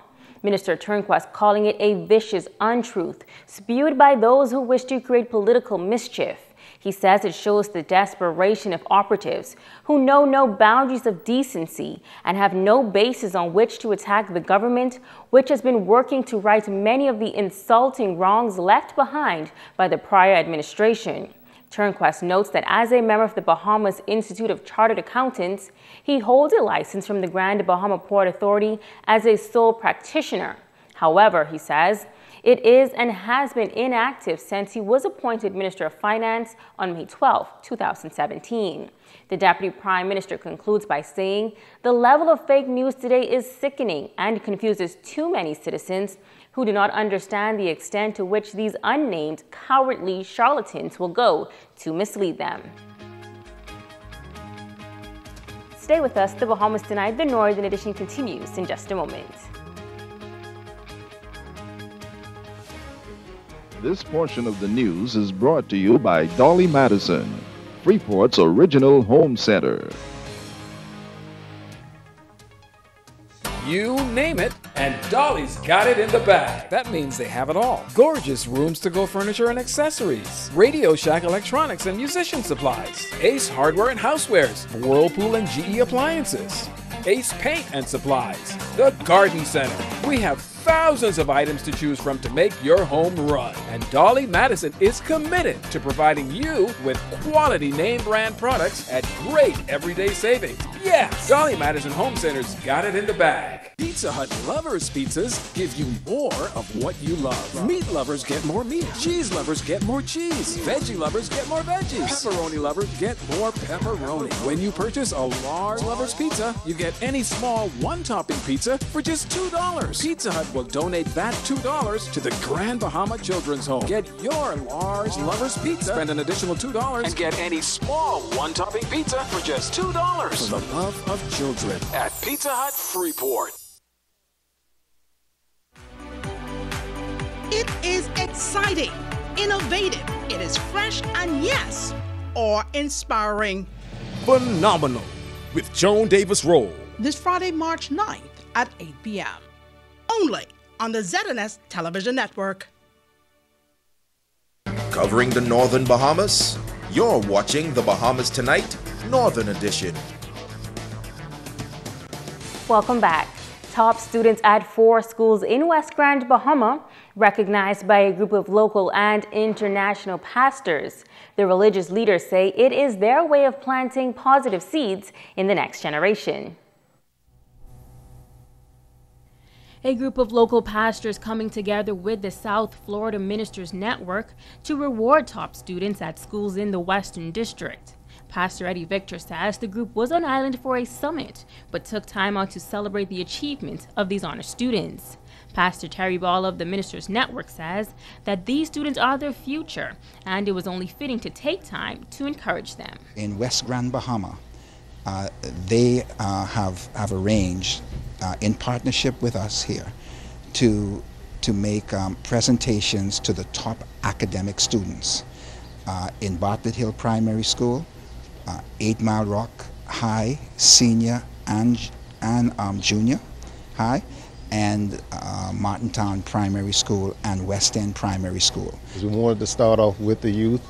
Minister Turnquest calling it a vicious untruth spewed by those who wish to create political mischief. He says it shows the desperation of operatives who know no boundaries of decency and have no basis on which to attack the government, which has been working to right many of the insulting wrongs left behind by the prior administration. Turnquest notes that as a member of the Bahamas Institute of Chartered Accountants, he holds a license from the Grand Bahama Port Authority as a sole practitioner. However, he says, it is and has been inactive since he was appointed Minister of Finance on May 12, 2017. The Deputy Prime Minister concludes by saying, the level of fake news today is sickening and confuses too many citizens who do not understand the extent to which these unnamed, cowardly charlatans will go to mislead them. Stay with us. The Bahamas Tonight, the Northern Edition continues in just a moment. This portion of the news is brought to you by Dolly Madison, Freeport's original home center. You name it, and Dolly's got it in the bag. That means they have it all. Gorgeous rooms to go furniture and accessories. Radio Shack electronics and musician supplies. Ace hardware and housewares. Whirlpool and GE appliances. Ace paint and supplies. The Garden Center. We have thousands of items to choose from to make your home run. And Dolly Madison is committed to providing you with quality name brand products at great everyday savings. Yes, Dolly Madison Home Center's got it in the bag. Pizza Hut Lovers Pizzas give you more of what you love. Meat lovers get more meat. Cheese lovers get more cheese. Veggie lovers get more veggies. Pepperoni lovers get more pepperoni. When you purchase a large Lovers Pizza, you get any small one-topping pizza for just $2. Pizza Hut will donate that $2 to the Grand Bahama Children's Home. Get your large Lovers Pizza, spend an additional $2, and get any small one-topping pizza for just $2. For the love of children at Pizza Hut Freeport. It is exciting, innovative, it is fresh, and yes, awe-inspiring. Phenomenal with Joan Davis Roll. This Friday, March 9th at 8 p.m. Only on the ZNS Television Network. Covering the Northern Bahamas, You're watching The Bahamas Tonight, Northern Edition. Welcome back. Top students at 4 schools in West Grand, Bahama, recognized by a group of local and international pastors. The religious leaders say it is their way of planting positive seeds in the next generation. A group of local pastors coming together with the South Florida Ministers Network to reward top students at schools in the Western District. Pastor Eddie Victor says the group was on island for a summit, but took time out to celebrate the achievement of these honor students. Pastor Terry Ball of the Ministers Network says that these students are their future, and it was only fitting to take time to encourage them. In West Grand, Bahama, they have arranged, in partnership with us here, to make presentations to the top academic students in Bartlett Hill Primary School, 8 Mile Rock High, Senior and Junior High, and Martintown Primary School and West End Primary School. We wanted to start off with the youth,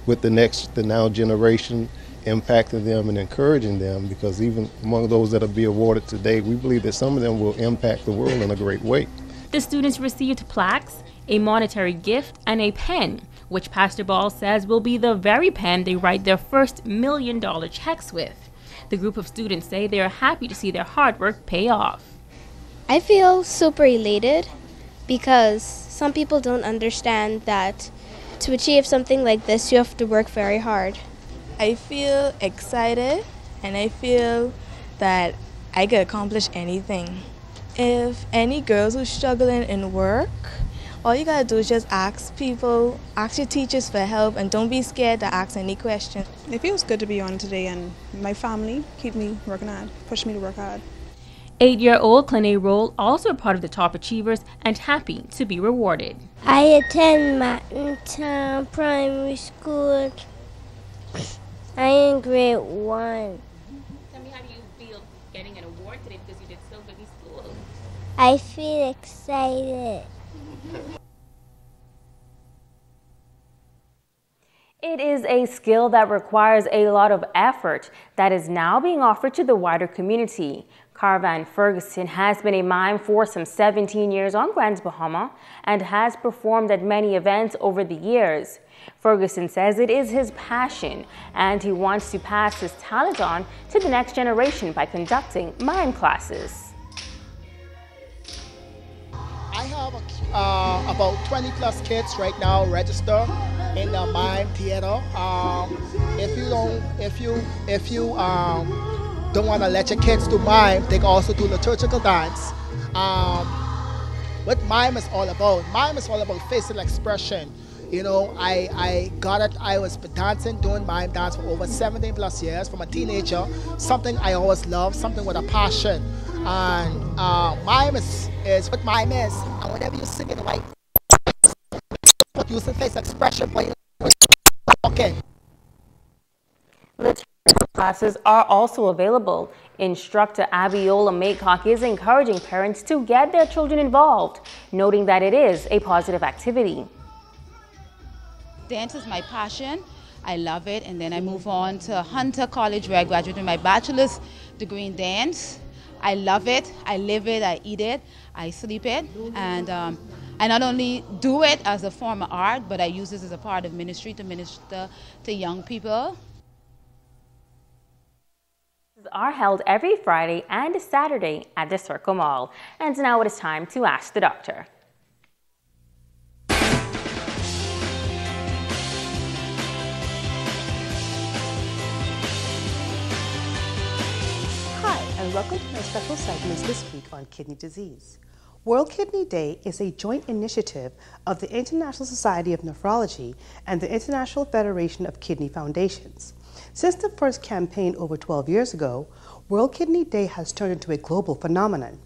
with the now generation, impacting them and encouraging them, because even among those that will be awarded today, we believe that some of them will impact the world in a great way. The students received plaques, a monetary gift, and a pen, which Pastor Ball says will be the very pen they write their first $1 million checks with. The group of students say they are happy to see their hard work pay off. I feel super elated because some people don't understand that to achieve something like this, you have to work very hard. I feel excited and I feel that I could accomplish anything. If any girls who's struggling in work, all you gotta do is just ask people, ask your teachers for help, and don't be scared to ask any questions. It feels good to be on today, and my family keep me working hard, push me to work hard. 8-year-old Clene Roll, also a part of the top achievers and happy to be rewarded. I attend Martintown Primary School. I am in grade 1. Tell me, how do you feel getting an award today because you did so good in school? I feel excited. It is a skill that requires a lot of effort that is now being offered to the wider community. Carvan Ferguson has been a mime for some 17 years on Grand Bahama and has performed at many events over the years. Ferguson says it is his passion and he wants to pass his talent on to the next generation by conducting mime classes. I have about 20 plus kids right now registered in the mime theater. If you don't want to let your kids do mime, they can also do liturgical dance. What mime is all about? Mime is all about facial expression. You know, I got it. I was dancing, doing mime dance for over 17 plus years from a teenager. Something I always loved, something with a passion. And mime is what mime is. And whenever you sing it like, using facial expression when you're talking. Liturgical classes are also available. Instructor Abiola Maycock is encouraging parents to get their children involved, noting that it is a positive activity. Dance is my passion. I love it. And then I move on to Hunter College, where I graduated with my bachelor's degree in dance. I love it. I live it. I eat it. I sleep it. And I not only do it as a form of art, but I use this as a part of ministry to minister to young people. Are held every Friday and Saturday at the Circle Mall. And now it is time to ask the doctor. Hi, and welcome to my special segments this week on kidney disease. World Kidney Day is a joint initiative of the International Society of Nephrology and the International Federation of Kidney Foundations. Since the first campaign over 12 years ago, World Kidney Day has turned into a global phenomenon.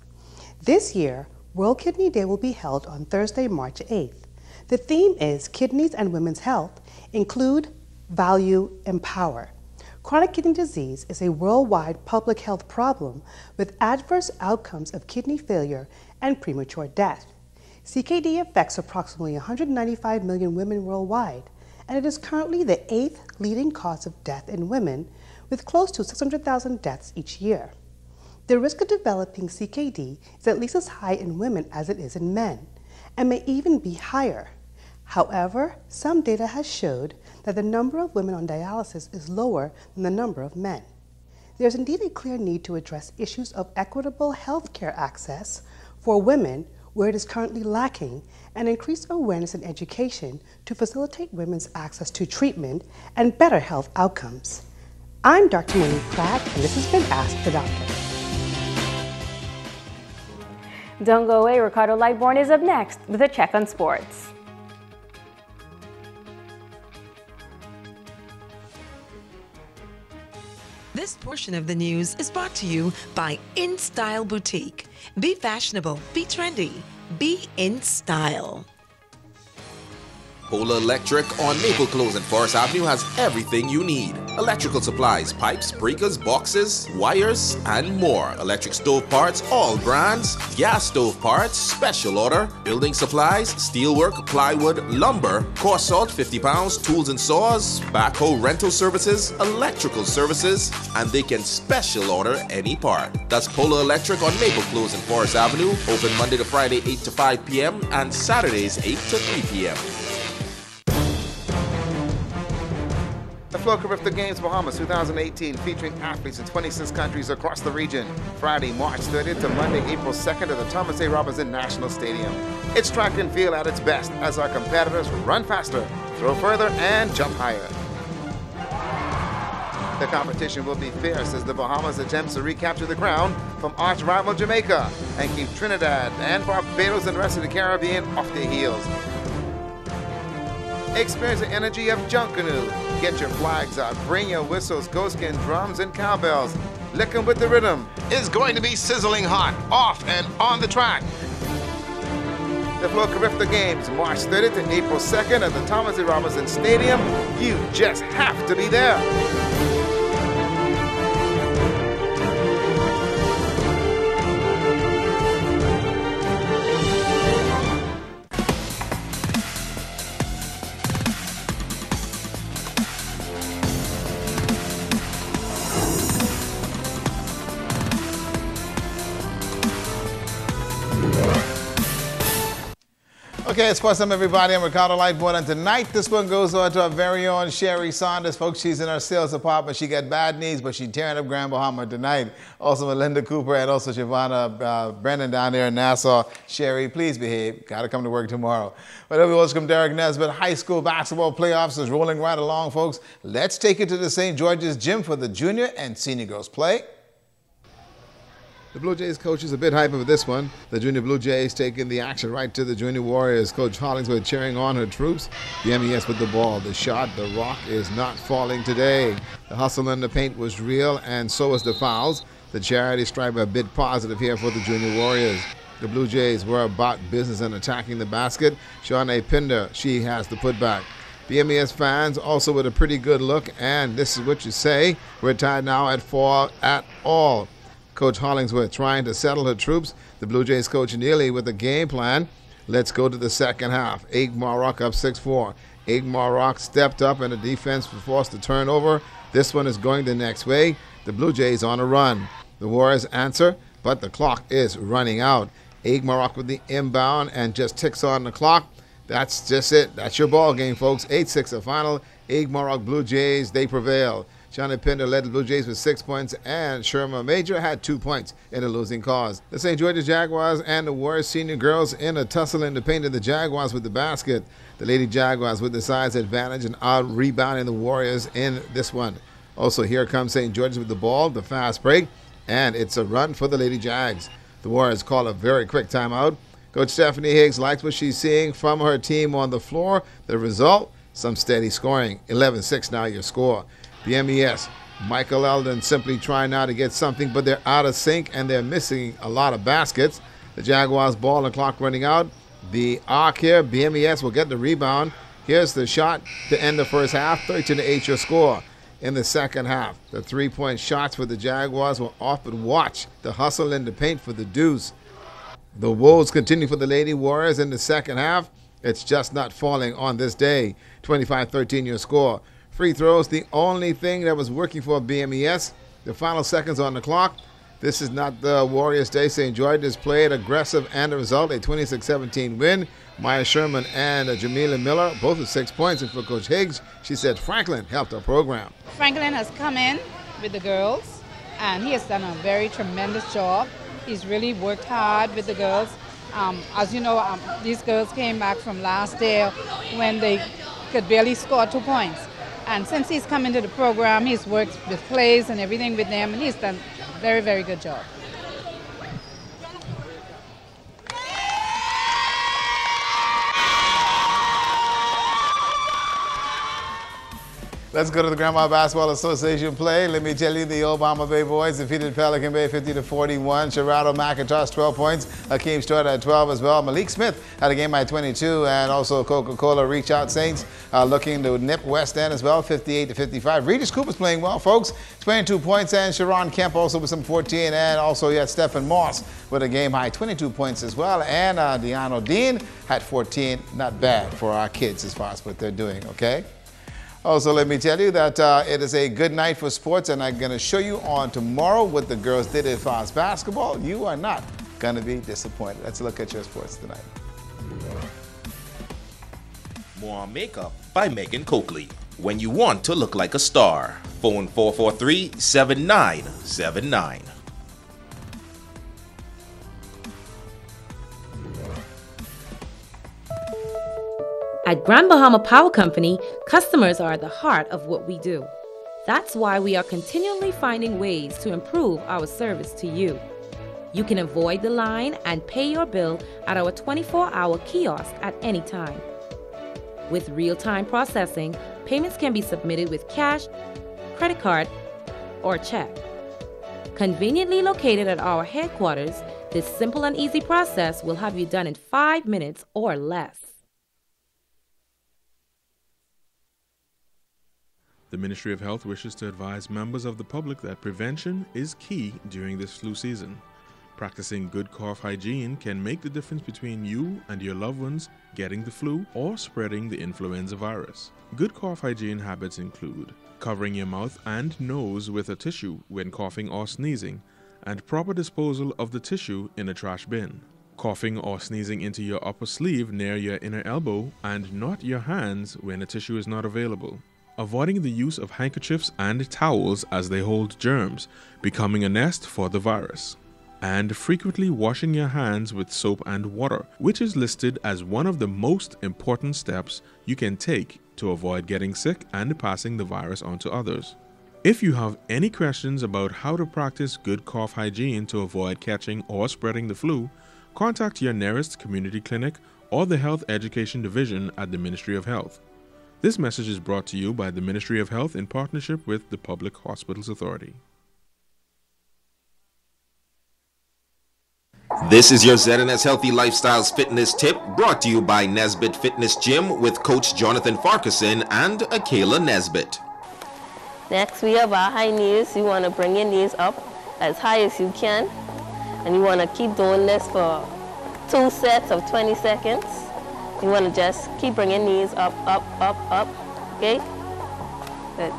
This year, World Kidney Day will be held on Thursday, March 8th. The theme is Kidneys and Women's Health, Include, Value, Empower. Chronic kidney disease is a worldwide public health problem with adverse outcomes of kidney failure and premature death. CKD affects approximately 195 million women worldwide, and it is currently the 8th leading cause of death in women, with close to 600,000 deaths each year. The risk of developing CKD is at least as high in women as it is in men, and may even be higher. However, some data has showed that the number of women on dialysis is lower than the number of men. There is indeed a clear need to address issues of equitable health care access for women where it is currently lacking, and increase awareness and education to facilitate women's access to treatment and better health outcomes. I'm Dr. Monique Pratt, and this has been Ask the Doctor. Don't go away, Ricardo Lightborn is up next with a check on sports. This portion of the news is brought to you by In Style Boutique. Be fashionable, be trendy, be in style. Polar Electric on Maple Close and Forest Avenue has everything you need. Electrical supplies, pipes, breakers, boxes, wires, and more. Electric stove parts, all brands. Gas stove parts, special order. Building supplies, steelwork, plywood, lumber. Coarse salt, 50 pounds. Tools and saws. Backhoe rental services. Electrical services. And they can special order any part. That's Polar Electric on Maple Close and Forest Avenue. Open Monday to Friday, 8 to 5 p.m. and Saturdays, 8 to 3 p.m. The Flow Carifta Games Bahamas 2018, featuring athletes in 26 countries across the region. Friday, March 30th to Monday, April 2nd at the Thomas A. Robinson National Stadium. It's track and field at its best as our competitors run faster, throw further, and jump higher. The competition will be fierce as the Bahamas attempts to recapture the crown from arch rival Jamaica and keep Trinidad and Barbados and the rest of the Caribbean off their heels. Experience the energy of Junkanoo. Get your flags out, bring your whistles, goatskin, drums, and cowbells. Lick 'em with the rhythm. It's going to be sizzling hot, off and on the track. The Flow Carifta Games, March 30th to April 2nd at the Thomas A. Robinson Stadium. You just have to be there. Okay, it's for some everybody. I'm Ricardo Lightborn, and tonight this one goes on to our very own Sherry Saunders. Folks, she's in her sales department. She got bad knees, but she's tearing up Grand Bahama tonight. Also, Melinda Cooper and also Shavana Brennan down there in Nassau. Sherry, please behave. Got to come to work tomorrow. But we welcome Derek Nesbitt. High school basketball playoffs is rolling right along, folks. Let's take it to the St. George's Gym for the junior and senior girls play. The Blue Jays coach is a bit hyper with this one. The Junior Blue Jays taking the action right to the Junior Warriors. Coach Hollingsworth cheering on her troops. The MES with the ball. The shot, the rock is not falling today. The hustle in the paint was real, and so was the fouls. The charity stripe a bit positive here for the Junior Warriors. The Blue Jays were about business and attacking the basket. Shawnee Pinder, she has the putback. The MES fans also with a pretty good look, and this is what you say. We're tied now at 4 at all. Coach Hollingsworth trying to settle her troops. The Blue Jays coach Neely with a game plan. Let's go to the second half. Agmarok up 6-4. Agmarok stepped up and the defense forced the turnover. This one is going the next way. The Blue Jays on a run. The Warriors answer, but the clock is running out. Agmarok with the inbound and just ticks on the clock. That's just it. That's your ball game, folks. 8-6 the final. Agmarok Blue Jays, they prevail. Shawnee Pinder led the Blue Jays with 6 points, and Sherma Major had 2 points in the losing cause. The St. George's Jaguars and the Warriors senior girls in a tussle in the paint of the Jaguars with the basket. The Lady Jaguars with the size advantage and out-rebounding the Warriors in this one. Also, here comes St. George's with the ball, the fast break, and it's a run for the Lady Jags. The Warriors call a very quick timeout. Coach Stephanie Higgs likes what she's seeing from her team on the floor. The result, some steady scoring. 11-6 now your score. The MES, Michael Eldon simply trying now to get something, but they're out of sync and they're missing a lot of baskets. The Jaguars ball and clock running out. The arc here, BMES will get the rebound. Here's the shot to end the first half, 13-8 your score. In the second half, the three-point shots for the Jaguars were off, but watch the hustle in the paint for the Deuce. The woes continue for the Lady Warriors in the second half. It's just not falling on this day. 25-13 your score. Free throws, the only thing that was working for BMES. The final seconds on the clock. This is not the Warriors' day. St. George has played aggressive and the result, a 26-17 win. Maya Sherman and Jamila Miller, both with 6 points. And for Coach Higgs, she said Franklin helped our program. Franklin has come in with the girls, and he has done a very tremendous job. He's really worked hard with the girls. As you know, these girls came back from last year when they could barely score 2 points. And since he's come into the program, he's worked with plays and everything with them, and he's done a very, very good job. Let's go to the Grandma Basketball Association play. Let me tell you, the old Bahama Bay boys defeated Pelican Bay 50-41. Sherrado McIntosh, 12 points. Hakeem Stewart had 12 as well. Malik Smith had a game by 22, and also Coca-Cola Reach Out Saints looking to nip West End as well, 58-55. Regis Cooper's playing well, folks. 22 points, and Sharon Kemp also with some 14, and also you had Stephen Moss with a game high 22 points as well, and Deano Dean had 14. Not bad for our kids as far as what they're doing, okay? Also, let me tell you that it is a good night for sports, and I'm going to show you on tomorrow what the girls did as far as basketball. You are not going to be disappointed. Let's look at your sports tonight. More Makeup by Megan Coakley. When you want to look like a star. Phone 443-7979. At Grand Bahama Power Company, customers are at the heart of what we do. That's why we are continually finding ways to improve our service to you. You can avoid the line and pay your bill at our 24-hour kiosk at any time. With real-time processing, payments can be submitted with cash, credit card, or check. Conveniently located at our headquarters, this simple and easy process will have you done in 5 minutes or less. The Ministry of Health wishes to advise members of the public that prevention is key during this flu season. Practicing good cough hygiene can make the difference between you and your loved ones getting the flu or spreading the influenza virus. Good cough hygiene habits include covering your mouth and nose with a tissue when coughing or sneezing, and proper disposal of the tissue in a trash bin. Coughing or sneezing into your upper sleeve near your inner elbow and not your hands when a tissue is not available. Avoiding the use of handkerchiefs and towels as they hold germs, becoming a nest for the virus. And frequently washing your hands with soap and water, which is listed as one of the most important steps you can take to avoid getting sick and passing the virus on to others. If you have any questions about how to practice good cough hygiene to avoid catching or spreading the flu, contact your nearest community clinic or the Health Education Division at the Ministry of Health. This message is brought to you by the Ministry of Health in partnership with the Public Hospitals Authority. This is your ZNS Healthy Lifestyles Fitness Tip, brought to you by Nesbitt Fitness Gym with Coach Jonathan Farquharson and Akela Nesbitt. Next, we have our high knees. You want to bring your knees up as high as you can. And you want to keep doing this for 2 sets of 20 seconds. You want to just keep bringing knees up, up, up, up. Okay? Good.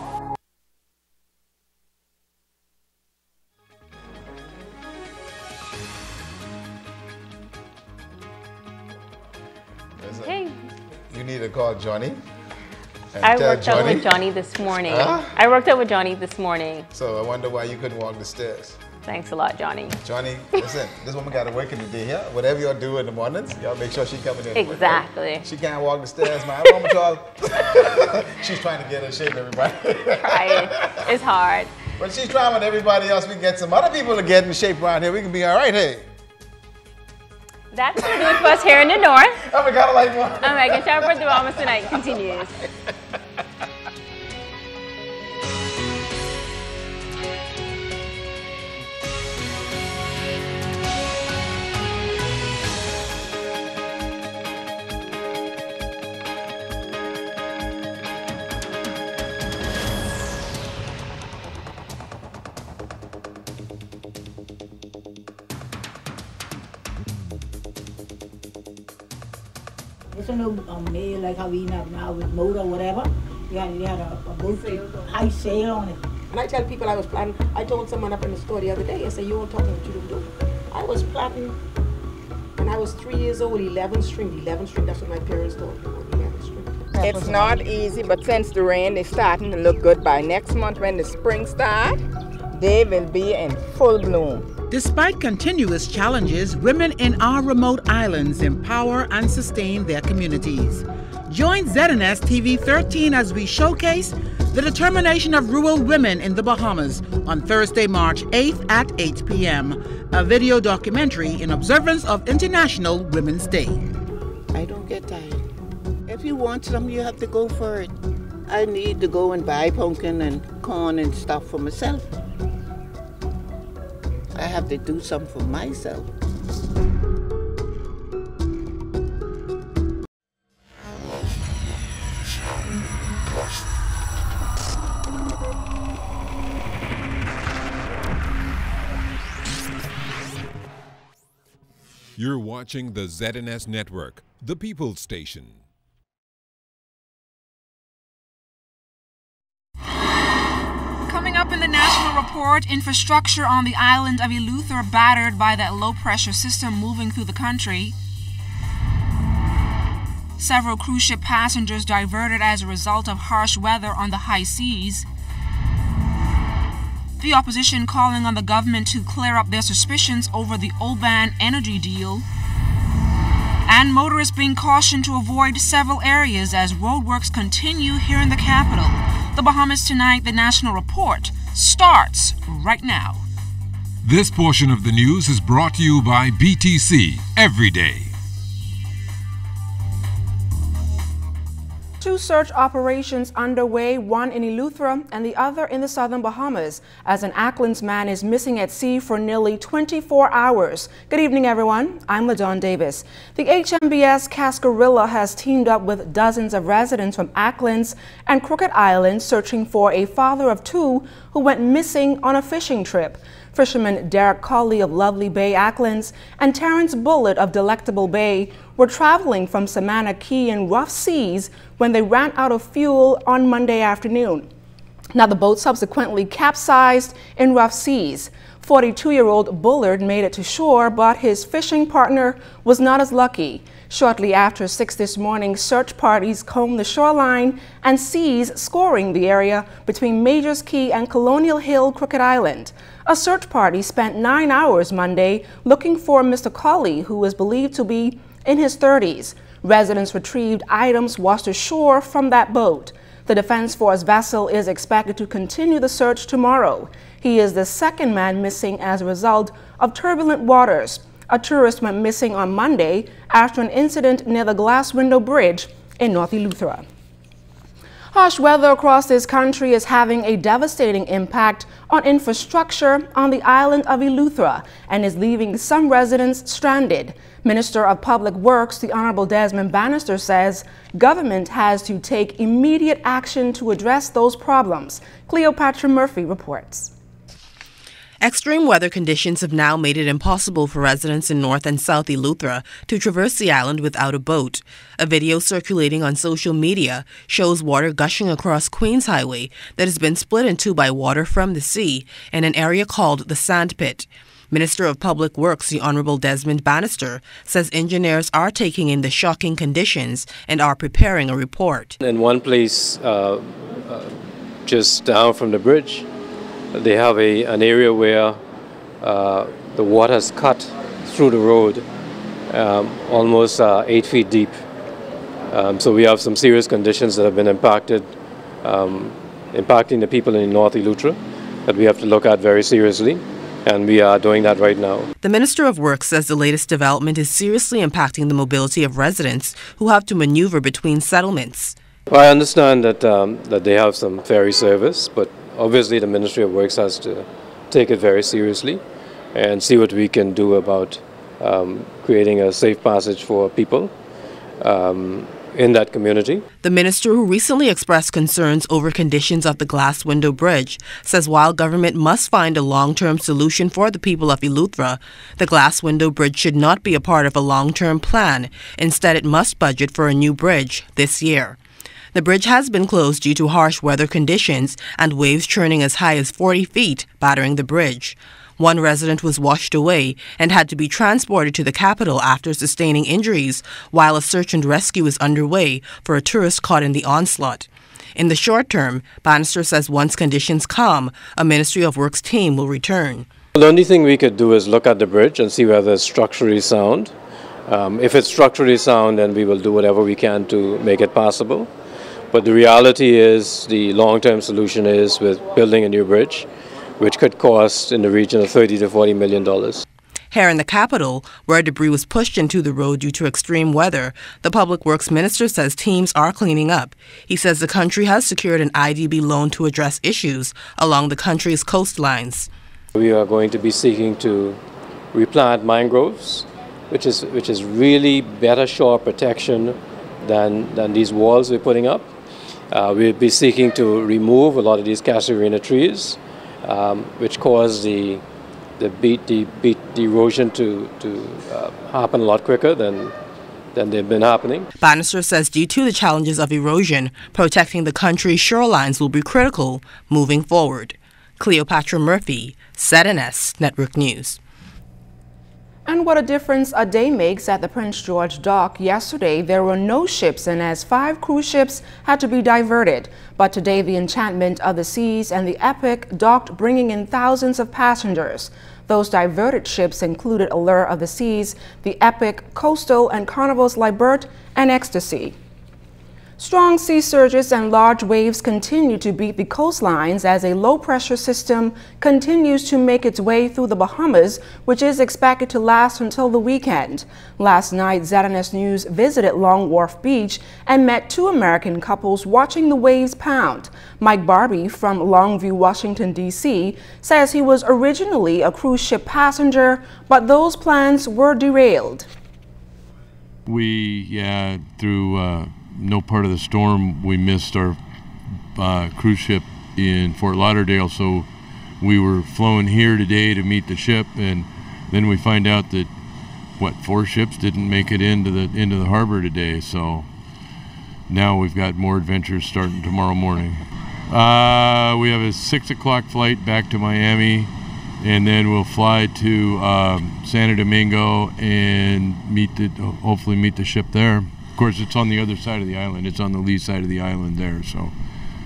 Hey. You need to call Johnny. I worked out with Johnny this morning. Huh? I worked out with Johnny this morning. So I wonder why you couldn't walk the stairs. Thanks a lot, Johnny. Johnny, listen, this woman got to work in the day here. Whatever y'all do in the mornings, y'all make sure she's coming in. Exactly. She can't walk the stairs, man. What's wrong with y'all? She's trying to get in shape, everybody. Trying. It's hard. But she's trying with everybody else. We can get some other people to get in shape around here. We can be all right, hey. That's going to do it for us here in the north. Oh my God, I like one. I'm Megan Shepherd. The Bahamas Tonight continues. It's a no mail like how we have now with motor or whatever. You had a boat high sail on it. And I tell people I was planting. I told someone up in the store the other day, I said, you won't talk what you don't do. I was planting when I was 3 years old, 11 string. 11 string, that's what my parents told me, 11 string. It's not easy, but since the rain is starting to look good, by next month when the spring starts, they will be in full bloom. Despite continuous challenges, women in our remote islands empower and sustain their communities. Join ZNS TV 13 as we showcase the determination of rural women in the Bahamas on Thursday, March 8th at 8 p.m. A video documentary in observance of International Women's Day. I don't get tired. If you want some, you have to go for it. I need to go and buy pumpkin and corn and stuff for myself. I have to do something for myself. You're watching the ZNS Network, the People's Station. Coming up in the national report, infrastructure on the island of Eleuthera battered by that low-pressure system moving through the country. Several cruise ship passengers diverted as a result of harsh weather on the high seas. The opposition calling on the government to clear up their suspicions over the Obon energy deal. And motorists being cautioned to avoid several areas as roadworks continue here in the capital. The Bahamas Tonight, the national report, starts right now. This portion of the news is brought to you by BTC Every Day. Two search operations underway, one in Eleuthera and the other in the southern Bahamas, as an Acklands man is missing at sea for nearly 24 hours. Good evening, everyone. I'm LaDawn Davis. The HMBS Cascarilla has teamed up with dozens of residents from Acklands and Crooked Island searching for a father of two who went missing on a fishing trip. Fisherman Derek Colley of Lovely Bay, Acklands, and Terrence Bullitt of Delectable Bay were traveling from Samana Key in rough seas when they ran out of fuel on Monday afternoon. Now, the boat subsequently capsized in rough seas. 42-year-old Bullard made it to shore, but his fishing partner was not as lucky. Shortly after 6 this morning, search parties combed the shoreline and seas scoring the area between Majors Key and Colonial Hill, Crooked Island. A search party spent 9 hours Monday looking for Mr. Colley, who is believed to be in his 30s. Residents retrieved items washed ashore from that boat. The Defense Force vessel is expected to continue the search tomorrow. He is the second man missing as a result of turbulent waters. A tourist went missing on Monday after an incident near the Glass Window Bridge in North Eleuthera. Harsh weather across this country is having a devastating impact on infrastructure on the island of Eleuthera and is leaving some residents stranded. Minister of Public Works, the Honorable Desmond Bannister, says government has to take immediate action to address those problems. Cleopatra Murphy reports. Extreme weather conditions have now made it impossible for residents in North and South Eleuthera to traverse the island without a boat. A video circulating on social media shows water gushing across Queens Highway that has been split in two by water from the sea in an area called the Sand Pit. Minister of Public Works, the Honorable Desmond Bannister, says engineers are taking in the shocking conditions and are preparing a report. In one place, just down from the bridge, they have an area where the water has cut through the road almost 8 feet deep. So we have some serious conditions that have been impacting the people in North Eleuthera that we have to look at very seriously, and we are doing that right now. The Minister of Works says the latest development is seriously impacting the mobility of residents who have to maneuver between settlements. Well, I understand that, that they have some ferry service, but obviously the Ministry of Works has to take it very seriously and see what we can do about creating a safe passage for people. in that community. The minister, who recently expressed concerns over conditions of the glass window bridge, says while government must find a long-term solution for the people of Eleuthera, the glass window bridge should not be a part of a long-term plan. Instead, it must budget for a new bridge this year. The bridge has been closed due to harsh weather conditions and waves churning as high as 40 feet, battering the bridge. One resident was washed away and had to be transported to the capital after sustaining injuries, while a search and rescue is underway for a tourist caught in the onslaught. In the short term, Bannister says once conditions calm, a Ministry of Works team will return. The only thing we could do is look at the bridge and see whether it's structurally sound. If it's structurally sound, then we will do whatever we can to make it passable. But the reality is the long-term solution is with building a new bridge, which could cost in the region of $30 to $40 million. Here in the capital, where debris was pushed into the road due to extreme weather, the Public Works Minister says teams are cleaning up. He says the country has secured an IDB loan to address issues along the country's coastlines. We are going to be seeking to replant mangroves, which is really better shore protection than these walls we're putting up. We'll be seeking to remove a lot of these casuarina trees, which cause the erosion to happen a lot quicker than they've been happening. Bannister says due to the challenges of erosion, protecting the country's shorelines will be critical moving forward. Cleopatra Murphy, ZNS Network News. And what a difference a day makes at the Prince George dock. Yesterday, there were no ships, and as 5 cruise ships had to be diverted. But today, the Enchantment of the Seas and the Epic docked, bringing in thousands of passengers. Those diverted ships included Allure of the Seas, the Epic, Coastal, and Carnival's Libert and Ecstasy. Strong sea surges and large waves continue to beat the coastlines as a low-pressure system continues to make its way through the Bahamas, which is expected to last until the weekend. Last night, ZNS News visited Long Wharf Beach and met 2 American couples watching the waves pound. Mike Barbie from Longview, Washington, D.C., says he was originally a cruise ship passenger, but those plans were derailed. We, through no part of the storm, we missed our cruise ship in Fort Lauderdale, so we were flown here today to meet the ship, and then we find out that 4 ships didn't make it into the harbor today. So now we've got more adventures starting tomorrow morning. We have a 6 o'clock flight back to Miami, and then we'll fly to Santo Domingo and hopefully meet the ship there. Of course, it's on the other side of the island. It's on the lee side of the island there, so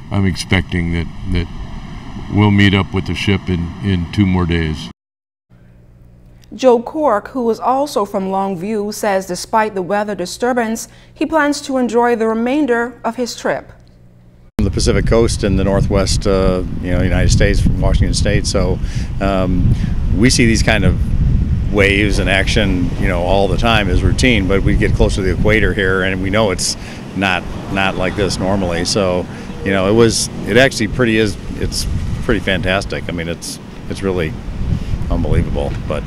I'm expecting that we'll meet up with the ship in 2 more days. Joe Cork, who is also from Longview, says despite the weather disturbance, he plans to enjoy the remainder of his trip. The Pacific Coast and the Northwest, United States, from Washington State, so we see these kind of waves and action, all the time is routine, but we get closer to the equator here and we know it's not like this normally. So, it actually it's pretty fantastic. I mean, it's really unbelievable, but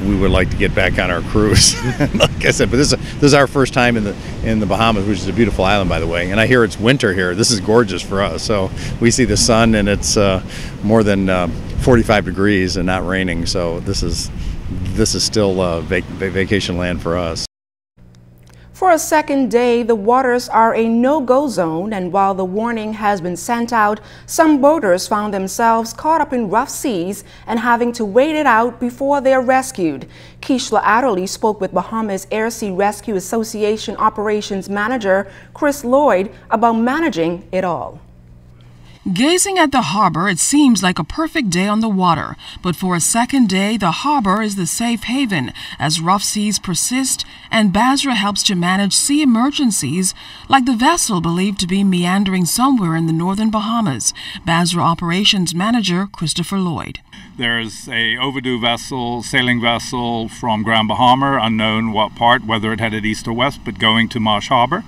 we would like to get back on our cruise. Like I said, but this is our first time in the Bahamas, which is a beautiful island, by the way. And I hear it's winter here. This is gorgeous for us. So we see the sun and it's more than 45 degrees and not raining. So this is still vacation land for us. For a second day, the waters are a no-go zone, and while the warning has been sent out, some boaters found themselves caught up in rough seas and having to wait it out before they are rescued. Keishla Adderley spoke with Bahamas Air Sea Rescue Association Operations Manager Chris Lloyd about managing it all. Gazing at the harbor, it seems like a perfect day on the water. But for a second day, the harbor is the safe haven as rough seas persist and Basra helps to manage sea emergencies like the vessel believed to be meandering somewhere in the northern Bahamas. Basra Operations Manager Christopher Lloyd. There's a overdue vessel, sailing vessel from Grand Bahama, unknown what part, whether it headed east or west, but going to Marsh Harbor.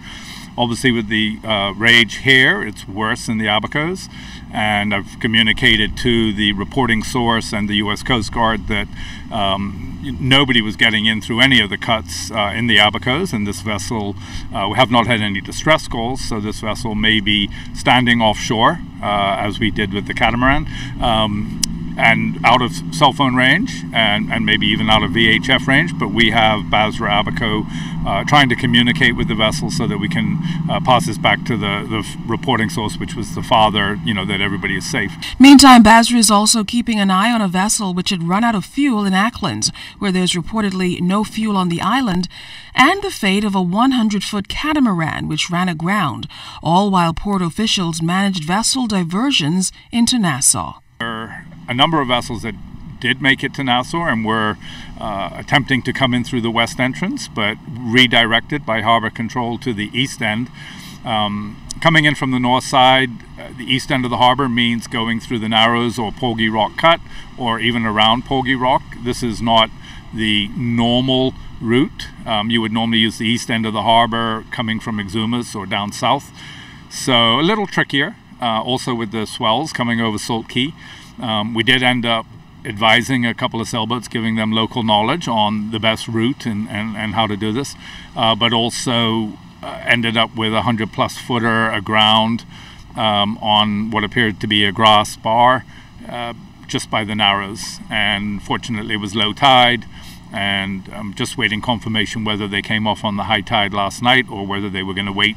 Obviously with the rage here, it's worse in the Abacos, and I've communicated to the reporting source and the U.S. Coast Guard that nobody was getting in through any of the cuts in the Abacos, and this vessel, we have not had any distress calls, so this vessel may be standing offshore, as we did with the catamaran, and out of cell phone range, and maybe even out of VHF range, but we have Basra Abaco trying to communicate with the vessel so that we can pass this back to the reporting source, which was the father, that everybody is safe. Meantime, Basra is also keeping an eye on a vessel which had run out of fuel in Acklands, where there's reportedly no fuel on the island, and the fate of a 100-foot catamaran which ran aground, all while port officials managed vessel diversions into Nassau. A number of vessels that did make it to Nassau and were attempting to come in through the west entrance, but redirected by Harbor Control to the east end. Coming in from the north side, the east end of the harbor means going through the Narrows or Porgy Rock Cut, or even around Porgy Rock. This is not the normal route. You would normally use the east end of the harbor coming from Exumas or down south. So a little trickier, also with the swells coming over Salt Key. We did end up advising a couple of sailboats, giving them local knowledge on the best route and how to do this, but also ended up with a 100-plus footer aground on what appeared to be a grass bar just by the Narrows, and fortunately it was low tide, and I'm just waiting confirmation whether they came off on the high tide last night or whether they were going to wait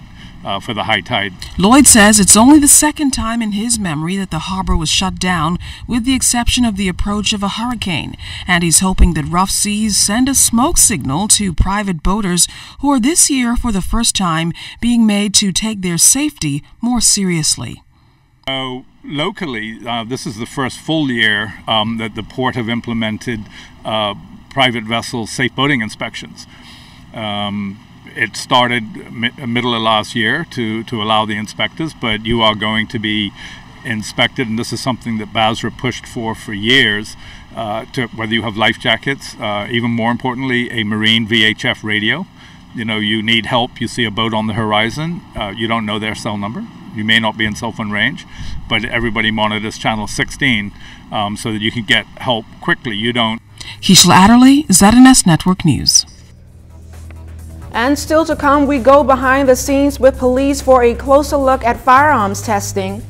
for the high tide. Lloyd says it's only the second time in his memory that the harbor was shut down, with the exception of the approach of a hurricane, and he's hoping that rough seas send a smoke signal to private boaters who are this year for the first time being made to take their safety more seriously. Locally, this is the first full year that the port have implemented private vessel safe boating inspections. It started middle of last year to allow the inspectors, but you are going to be inspected, and this is something that Basra pushed for years, to whether you have life jackets, even more importantly, a marine VHF radio. You need help, you see a boat on the horizon, you don't know their cell number, you may not be in cell phone range, but everybody monitors channel 16 so that you can get help quickly. You don't. Keishla Adderley, ZNS Network News. And still to come, we go behind the scenes with police for a closer look at firearms testing.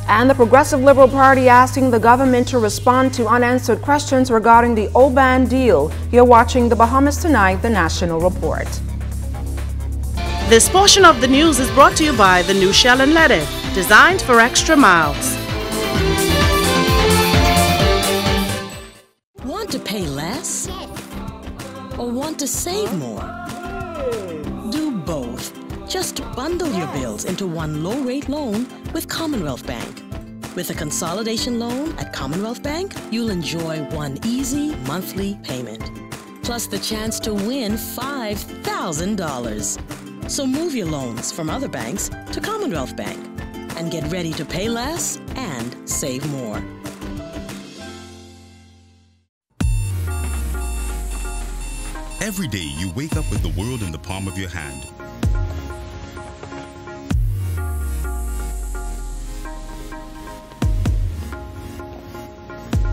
And the Progressive Liberal Party asking the government to respond to unanswered questions regarding the Obon deal. You're watching The Bahamas Tonight, the National Report. This portion of the news is brought to you by the new Shell and Letty, designed for extra miles. Want to pay less? Or want to save more? Do both. Just bundle your bills into one low-rate loan with Commonwealth Bank. With a consolidation loan at Commonwealth Bank, you'll enjoy one easy monthly payment, plus the chance to win $5,000. So move your loans from other banks to Commonwealth Bank and get ready to pay less and save more. Every day you wake up with the world in the palm of your hand.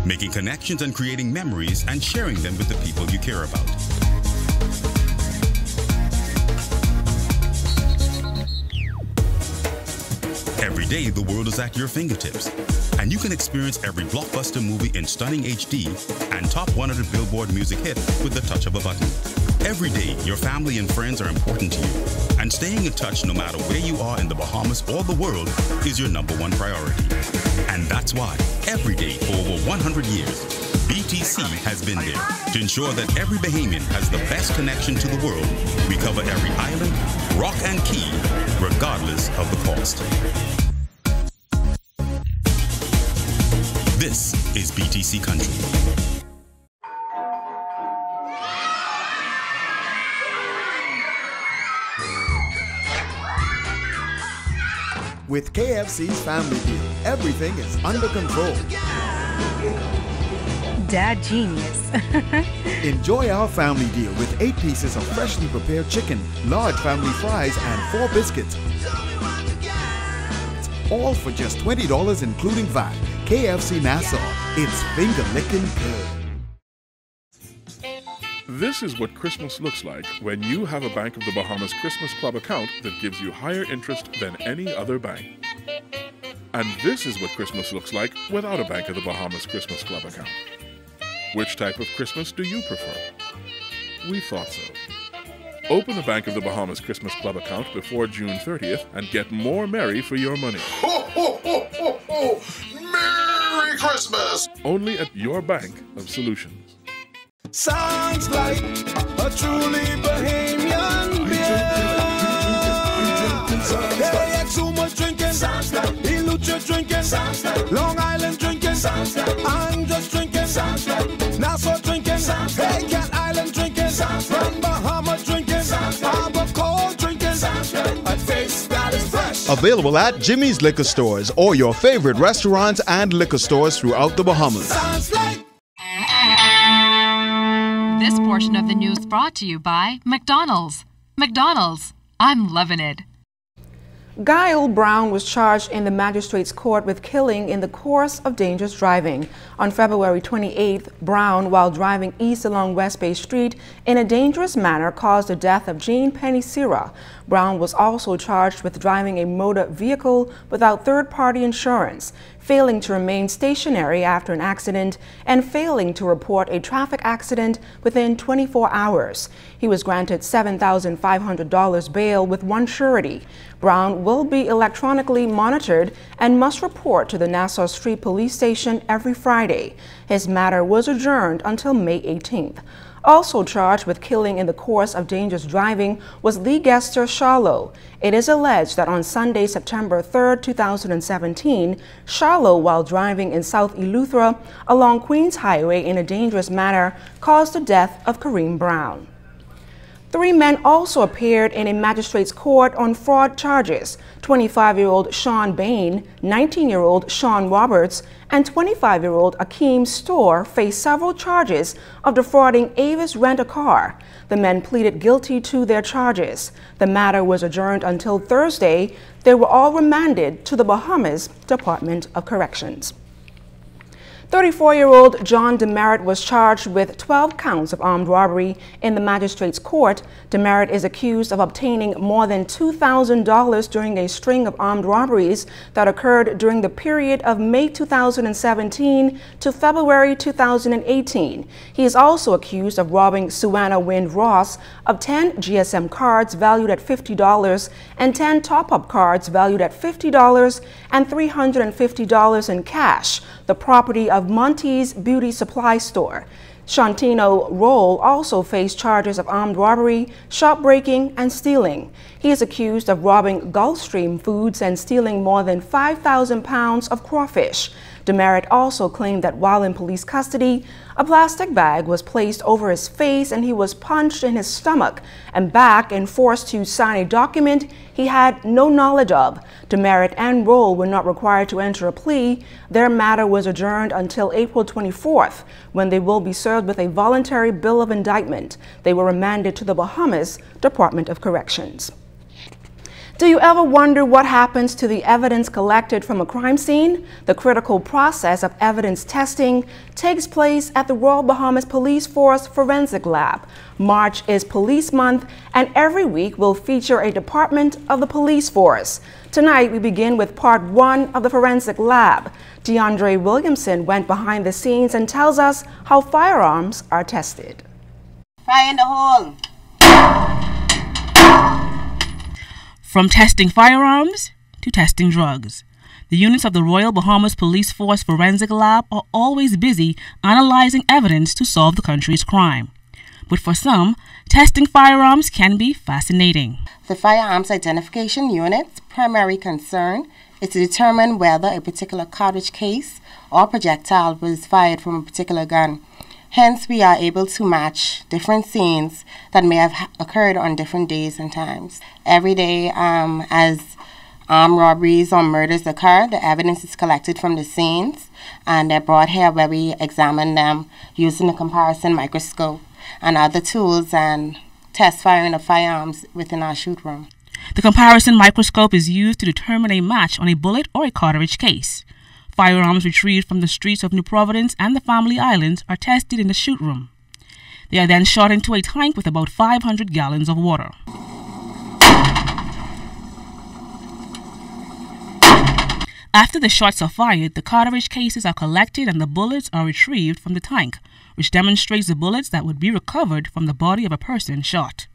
Making connections and creating memories and sharing them with the people you care about. Every day the world is at your fingertips, and you can experience every blockbuster movie in stunning HD and top 100 Billboard music hit with the touch of a button. Every day, your family and friends are important to you, and staying in touch no matter where you are in the Bahamas or the world is your #1 priority. And that's why, every day for over 100 years, BTC has been there to ensure that every Bahamian has the best connection to the world. We cover every island, rock and key, regardless of the cost. This is BTC Country. With KFC's Family Deal, everything is under control. dad genius. Enjoy our family deal with 8 pieces of freshly prepared chicken, large family fries, and 4 biscuits. All for just $20 including VAT. KFC Nassau. It's finger-licking good. This is what Christmas looks like when you have a Bank of the Bahamas Christmas Club account that gives you higher interest than any other bank. And this is what Christmas looks like without a Bank of the Bahamas Christmas Club account. Which type of Christmas do you prefer? We thought so. Open a Bank of the Bahamas Christmas Club account before June 30th and get more merry for your money. Ho, ho, ho, ho, ho! Merry Christmas! Only at your Bank of Solutions. Sounds like a truly Bahamian beer. They had too much drinking. Sounds like Eleuthera drinking. Sounds like Long Island drinking. Sounds like Andros drinking. Sounds like Nassau drinking. Sounds like Cat Island drinking. Sounds like Bahama drinking. Sounds like Abaco drinking. Sounds like a taste that is fresh. Available at Jimmy's Liquor Stores or your favorite restaurants and liquor stores throughout the Bahamas. Sounds like. This portion of the news brought to you by McDonald's. McDonald's, I'm loving it. Guile Brown was charged in the magistrate's court with killing in the course of dangerous driving. On February 28th, Brown, while driving east along West Bay Street in a dangerous manner, caused the death of Jane Penny Sira. Brown was also charged with driving a motor vehicle without third-party insurance, failing to remain stationary after an accident, and failing to report a traffic accident within 24 hours. He was granted $7,500 bail with one surety. Brown will be electronically monitored and must report to the Nassau Street Police Station every Friday. His matter was adjourned until May 18th. Also charged with killing in the course of dangerous driving was Lee Gester Charlo. It is alleged that on Sunday, September 3, 2017, Charlo, while driving in South Eleuthera along Queens Highway in a dangerous manner, caused the death of Kareem Brown. 3 men also appeared in a magistrate's court on fraud charges. 25-year-old Sean Bain, 19-year-old Sean Roberts, and 25-year-old Akeem Storr faced several charges of defrauding Avis Rent-A-Car. The men pleaded guilty to their charges. The matter was adjourned until Thursday. They were all remanded to the Bahamas Department of Corrections. 34-year-old John Demerit was charged with 12 counts of armed robbery in the magistrate's court. Demerit is accused of obtaining more than $2,000 during a string of armed robberies that occurred during the period of May 2017 to February 2018. He is also accused of robbing Suanna Wind Ross of 10 GSM cards valued at $50 and 10 top-up cards valued at $50 and $350 in cash, the property of Monty's Beauty Supply Store. Shantino Roll also faced charges of armed robbery, shop breaking, and stealing. He is accused of robbing Gulfstream Foods and stealing more than 5,000 pounds of crawfish. Demerit also claimed that while in police custody, a plastic bag was placed over his face and he was punched in his stomach and back and forced to sign a document he had no knowledge of. Demerit and Roll were not required to enter a plea. Their matter was adjourned until April 24th, when they will be served with a voluntary bill of indictment. They were remanded to the Bahamas Department of Corrections. Do you ever wonder what happens to the evidence collected from a crime scene? The critical process of evidence testing takes place at the Royal Bahamas Police Force Forensic Lab. March is Police Month, and every week will feature a department of the police force. Tonight, we begin with part 1 of the Forensic Lab. DeAndre Williamson went behind the scenes and tells us how firearms are tested. Fire in the hole! From testing firearms to testing drugs, the units of the Royal Bahamas Police Force Forensic Lab are always busy analyzing evidence to solve the country's crime. But for some, testing firearms can be fascinating. The Firearms Identification Unit's primary concern is to determine whether a particular cartridge case or projectile was fired from a particular gun. Hence, we are able to match different scenes that may have occurred on different days and times. Every day, as armed robberies or murders occur, the evidence is collected from the scenes and they're brought here where we examine them using a comparison microscope and other tools and test firing of firearms within our shoot room. The comparison microscope is used to determine a match on a bullet or a cartridge case. Firearms retrieved from the streets of New Providence and the Family Islands are tested in the shoot room. They are then shot into a tank with about 500 gallons of water. After the shots are fired, the cartridge cases are collected and the bullets are retrieved from the tank, which demonstrates the bullets that would be recovered from the body of a person shot.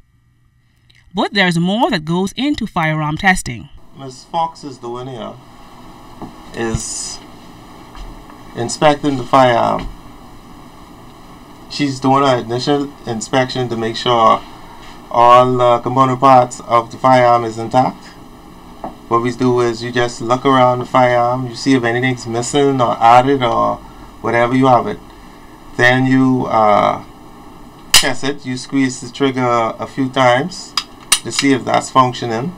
But there's more that goes into firearm testing. Ms. Fox is doing here is inspecting the firearm. She's doing an initial inspection to make sure all component parts of the firearm is intact. What we do is you just look around the firearm, you see if anything's missing or added or whatever you have it. Then you test it. You squeeze the trigger a few times to see if that's functioning.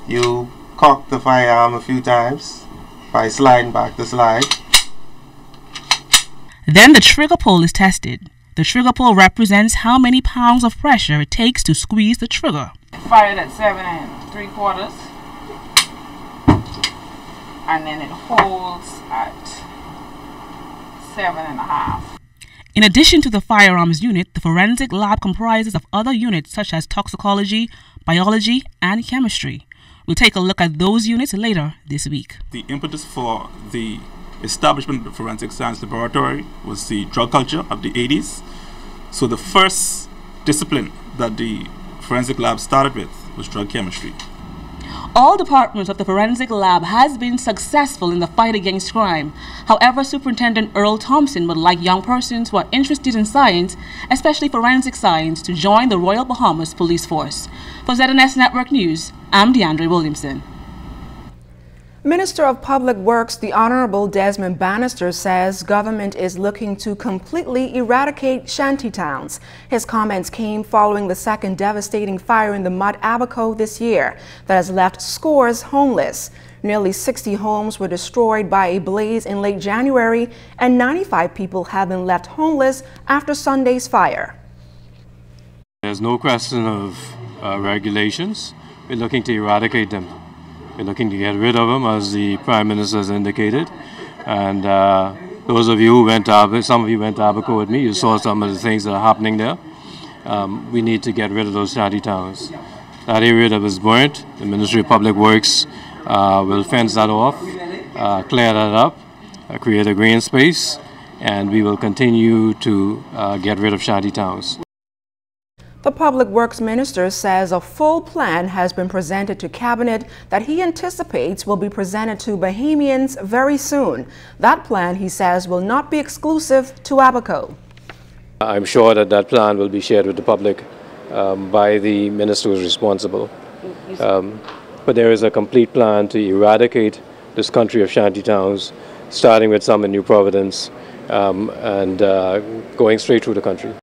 You cock the firearm a few times by sliding back the slide. Then the trigger pull is tested. The trigger pull represents how many pounds of pressure it takes to squeeze the trigger. Fired at 7 3/4, and then it holds at 7 1/2. In addition to the firearms unit, the forensic lab comprises of other units such as toxicology, biology, and chemistry. We'll take a look at those units later this week. The impetus for the establishment of the Forensic Science Laboratory was the drug culture of the 80s. So the first discipline that the forensic lab started with was drug chemistry. All departments of the forensic lab has been successful in the fight against crime. However, Superintendent Earl Thompson would like young persons who are interested in science, especially forensic science, to join the Royal Bahamas Police Force. For ZNS Network News, I'm DeAndre Williamson. Minister of Public Works, the Honorable Desmond Bannister, says government is looking to completely eradicate shantytowns. His comments came following the second devastating fire in the mud Abaco this year that has left scores homeless. Nearly 60 homes were destroyed by a blaze in late January, and 95 people have been left homeless after Sunday's fire. There's no question of regulations. We're looking to eradicate them. We're looking to get rid of them, as the Prime Minister has indicated. And those of you who went to some of you went to Abaco with me, you saw some of the things that are happening there. We need to get rid of those shanty towns. That area that was burnt, the Ministry of Public Works will fence that off, clear that up, create a green space, and we will continue to get rid of shanty towns. The Public Works Minister says a full plan has been presented to Cabinet that he anticipates will be presented to Bahamians very soon. That plan, he says, will not be exclusive to Abaco. I'm sure that that plan will be shared with the public by the minister who is responsible. But there is a complete plan to eradicate this country of shanty towns, starting with some in New Providence and going straight through the country.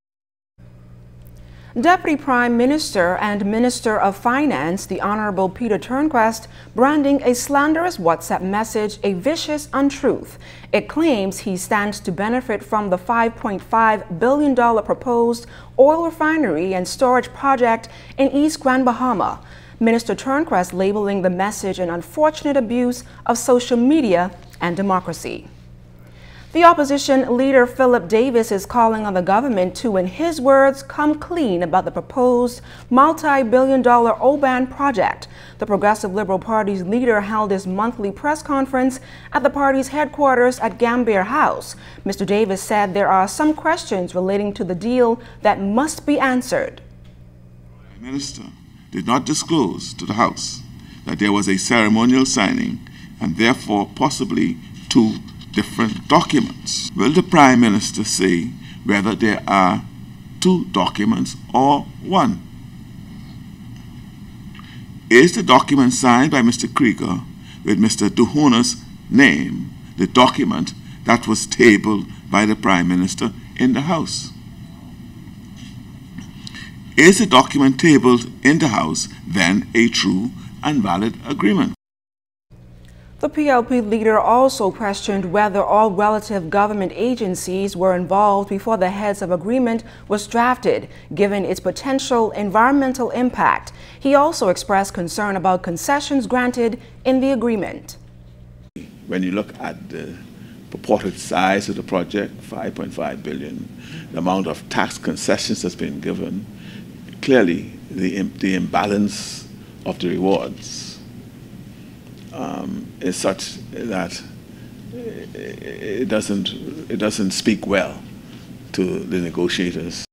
Deputy Prime Minister and Minister of Finance, the Honorable Peter Turnquest, branding a slanderous WhatsApp message a vicious untruth. It claims he stands to benefit from the $5.5 billion proposed oil refinery and storage project in East Grand Bahama. Minister Turnquest labeling the message an unfortunate abuse of social media and democracy. The opposition leader Philip Davis is calling on the government to, in his words, come clean about the proposed multi-billion-dollar Obon project. The Progressive Liberal Party's leader held his monthly press conference at the party's headquarters at Gambier House. Mr. Davis said there are some questions relating to the deal that must be answered. The minister did not disclose to the House that there was a ceremonial signing and therefore possibly two different documents. Will the Prime Minister say whether there are two documents or one? Is the document signed by Mr. Krieger with Mr. Duhona's name the document that was tabled by the Prime Minister in the House? Is the document tabled in the House then a true and valid agreement? The PLP leader also questioned whether all relative government agencies were involved before the heads of agreement was drafted, given its potential environmental impact. He also expressed concern about concessions granted in the agreement. When you look at the purported size of the project, 5.5 billion, the amount of tax concessions that's been given, clearly the imbalance of the rewards is such that it doesn't speak well to the negotiators.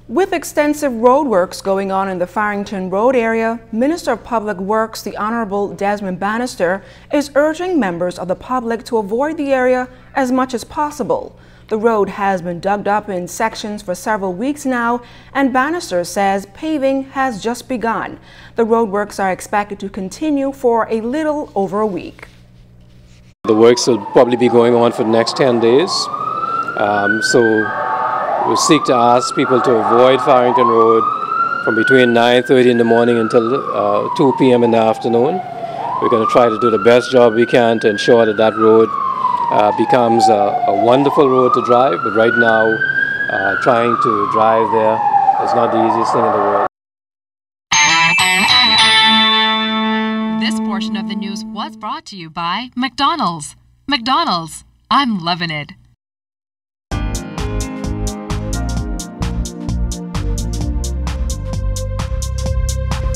With extensive roadworks going on in the Farrington Road area, Minister of Public Works, the Honorable Desmond Bannister, is urging members of the public to avoid the area as much as possible. The road has been dug up in sections for several weeks now, and Bannister says paving has just begun. The roadworks are expected to continue for a little over a week. The works will probably be going on for the next 10 days. So we seek to ask people to avoid Farrington Road from between 9:30 in the morning until 2 p.m. in the afternoon. We're going to try to do the best job we can to ensure that that road becomes a wonderful road to drive, but right now trying to drive there is not the easiest thing in the world. This portion of the news was brought to you by McDonald's. McDonald's, I'm loving it.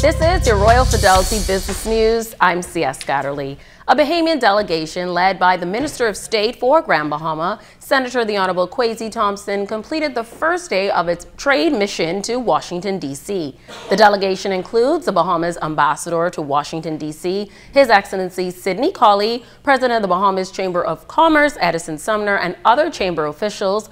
This is your Royal Fidelity Business News. I'm C.S. Scatterly. A Bahamian delegation led by the Minister of State for Grand Bahama, Senator the Honorable Kwesi Thompson, completed the first day of its trade mission to Washington, D.C. The delegation includes the Bahamas Ambassador to Washington, D.C., His Excellency Sidney Colley, President of the Bahamas Chamber of Commerce, Edison Sumner, and other chamber officials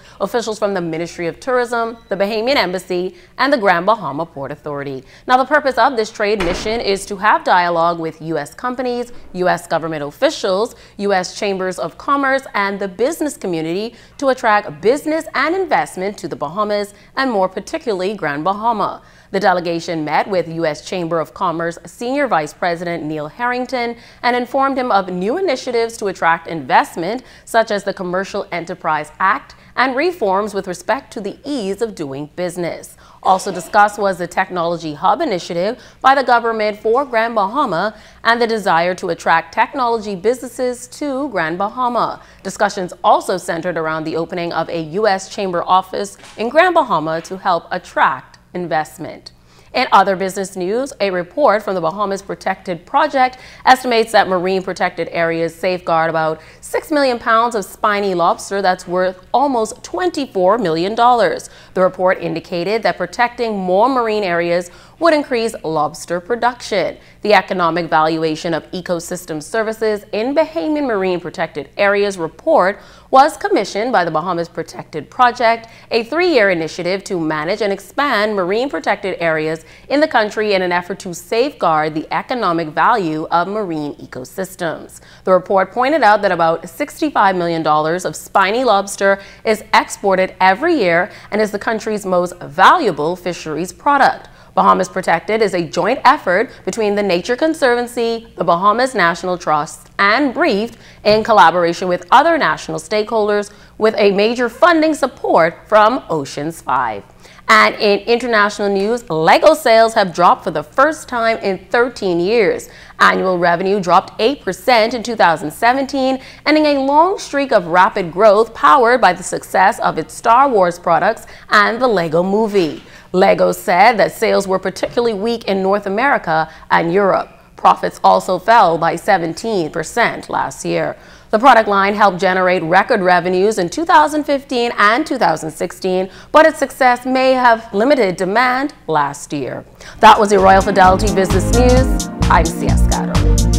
from the Ministry of Tourism, the Bahamian Embassy, and the Grand Bahama Port Authority. Now, the purpose of this trade mission is to have dialogue with U.S. companies, U.S. government officials, U.S. chambers of commerce, and the business community to attract business and investment to the Bahamas, and more particularly Grand Bahama. The delegation met with U.S. Chamber of Commerce Senior Vice President Neil Harrington and informed him of new initiatives to attract investment, such as the Commercial Enterprise Act and reforms with respect to the ease of doing business. Also discussed was the Technology Hub initiative by the government for Grand Bahama and the desire to attract technology businesses to Grand Bahama. Discussions also centered around the opening of a U.S. Chamber office in Grand Bahama to help attract investment. In other business news, a report from the Bahamas Protected Project estimates that marine protected areas safeguard about 6 million pounds of spiny lobster that's worth almost $24 million. The report indicated that protecting more marine areas would increase lobster production. The Economic Valuation of Ecosystem Services in Bahamian Marine Protected Areas report was commissioned by the Bahamas Protected Project, a 3-year initiative to manage and expand marine protected areas in the country in an effort to safeguard the economic value of marine ecosystems. The report pointed out that about $65 million of spiny lobster is exported every year and is the country's most valuable fisheries product. Bahamas Protected is a joint effort between the Nature Conservancy, the Bahamas National Trust, and Briefed in collaboration with other national stakeholders with a major funding support from Oceans 5. And in international news, Lego sales have dropped for the first time in 13 years. Annual revenue dropped 8% in 2017, ending a long streak of rapid growth powered by the success of its Star Wars products and the Lego movie. Lego said that sales were particularly weak in North America and Europe. Profits also fell by 17% last year. The product line helped generate record revenues in 2015 and 2016, but its success may have limited demand last year. That was your Royal Fidelity Business News. I'm C.S. Scatterly.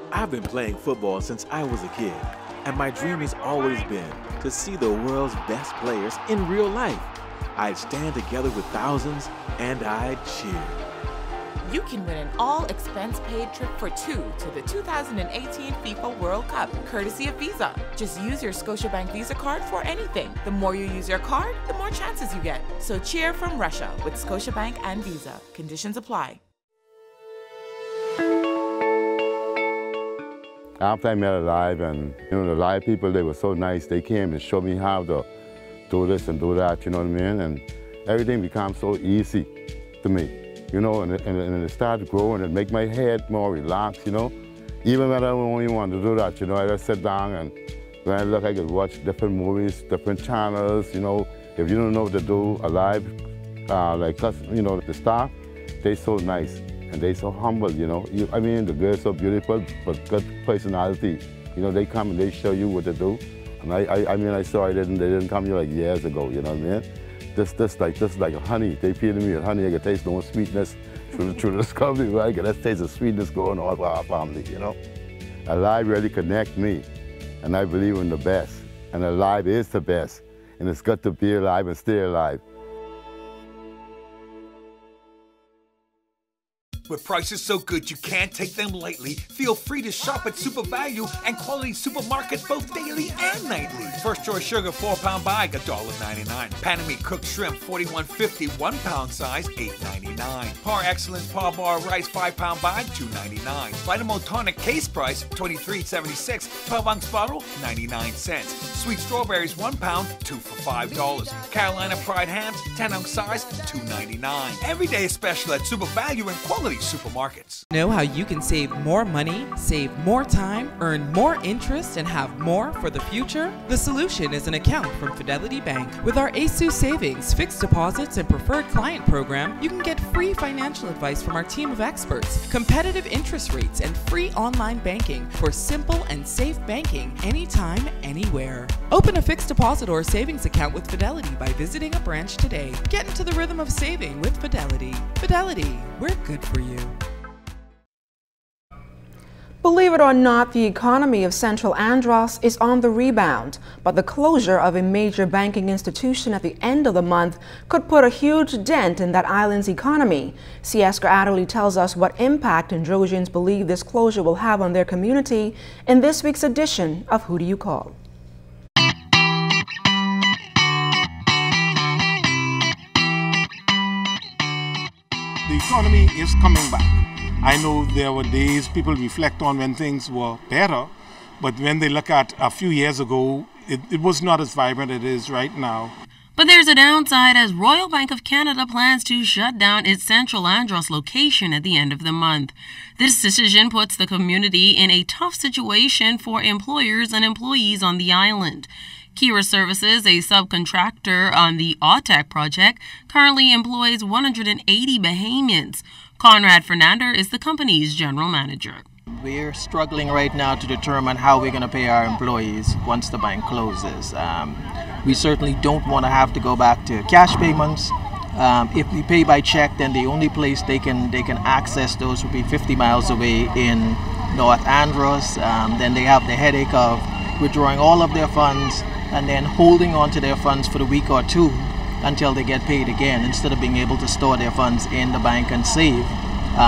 I've been playing football since I was a kid, and my dream has always been to see the world's best players in real life. I'd stand together with thousands and I'd cheer. You can win an all-expense-paid trip for two to the 2018 FIFA World Cup, courtesy of Visa. Just use your Scotiabank Visa card for anything. The more you use your card, the more chances you get. So cheer from Russia with Scotiabank and Visa. Conditions apply. After I met Alive, and the Alive people, they were so nice. They came and showed me how to do this and do that, you know what I mean? And everything became so easy to me. And it started growing and make my head more relaxed, Even when I don't even want to do that, I just sit down and when I look, I could watch different movies, different channels, If you don't know what to do, Alive, the staff, they so nice and they so humble, the girls so beautiful, but good personality. They come and they show you what to do. And I saw they didn't come here like years ago, you know what I mean? This like honey. They feeding me with honey. I can taste no sweetness through this company, right? I can taste the sweetness going on for our family, Alive really connect me, and I believe in the best. And Alive is the best, and it's good to be alive and stay alive. With prices so good you can't take them lightly, feel free to shop at Super Value and Quality Supermarket both daily and nightly. First choice sugar 4-pound bag $1.99. Panamie cooked shrimp $41.50 1-pound size $8.99. Par Excellence Par Bar rice 5-pound bag $2.99. Vitamin Tonic case price $23.76. 12-ounce bottle 99 cents. Sweet strawberries 1 pound 2 for $5. Carolina Pride hams 10-ounce size $2.99. Every day is special at Super Value and Quality Supermarkets. Know how you can save more money, save more time, earn more interest, and have more for the future? The solution is an account from Fidelity Bank. With our ASU Savings, Fixed Deposits, and Preferred Client program, you can get free financial advice from our team of experts, competitive interest rates, and free online banking for simple and safe banking anytime, anywhere. Open a fixed deposit or savings account with Fidelity by visiting a branch today. Get into the rhythm of saving with Fidelity. Fidelity, we're good for you. Believe it or not, the economy of Central Andros is on the rebound, but the closure of a major banking institution at the end of the month could put a huge dent in that island's economy. Sieska Adderley tells us what impact Androsians believe this closure will have on their community in this week's edition of Who Do You Call? The economy is coming back. I know there were days people reflect on when things were better, but when they look at a few years ago, it was not as vibrant as it is right now. But there's a downside as Royal Bank of Canada plans to shut down its Central Andros location at the end of the month. This decision puts the community in a tough situation for employers and employees on the island. Kira Services, a subcontractor on the AUTEC project, currently employs 180 Bahamians. Conrad Fernander is the company's general manager. We're struggling right now to determine how we're going to pay our employees once the bank closes. We certainly don't want to have to go back to cash payments. If we pay by check, then the only place they can access those would be 50 miles away in North Andros. Then they have the headache of withdrawing all of their funds and then holding on to their funds for a week or two until they get paid again, instead of being able to store their funds in the bank and save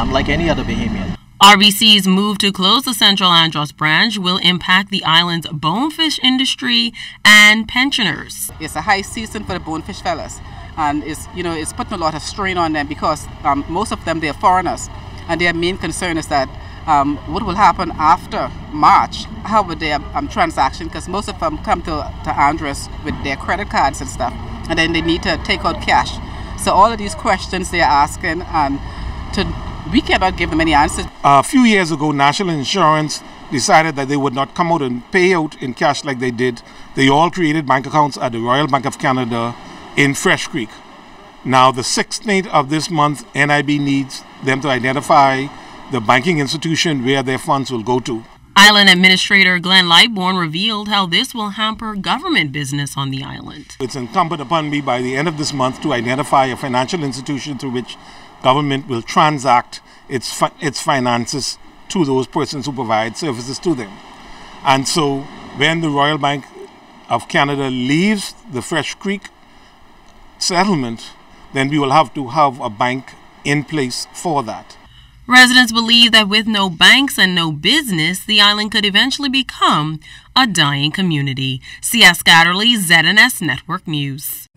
like any other Bahamian. RBC's move to close the Central Andros branch will impact the island's bonefish industry and pensioners. It's a high season for the bonefish fellas, and it's putting a lot of strain on them because most of them, they're foreigners, and their main concern is that what will happen after March? How would their transaction? Because most of them come to Andros with their credit cards and stuff, and then they need to take out cash. So all of these questions they're asking, we cannot give them any answers. A few years ago, National Insurance decided that they would not come out and pay out in cash like they did. They all created bank accounts at the Royal Bank of Canada in Fresh Creek. Now, the 16th of this month, NIB needs them to identify the banking institution where their funds will go to. Island Administrator Glenn Lightbourne revealed how this will hamper government business on the island. It's incumbent upon me by the end of this month to identify a financial institution through which government will transact its finances to those persons who provide services to them. And so when the Royal Bank of Canada leaves the Fresh Creek settlement, then we will have to have a bank in place for that. Residents believe that with no banks and no business, the island could eventually become a dying community. C.S. Scatterly, ZNS Network News.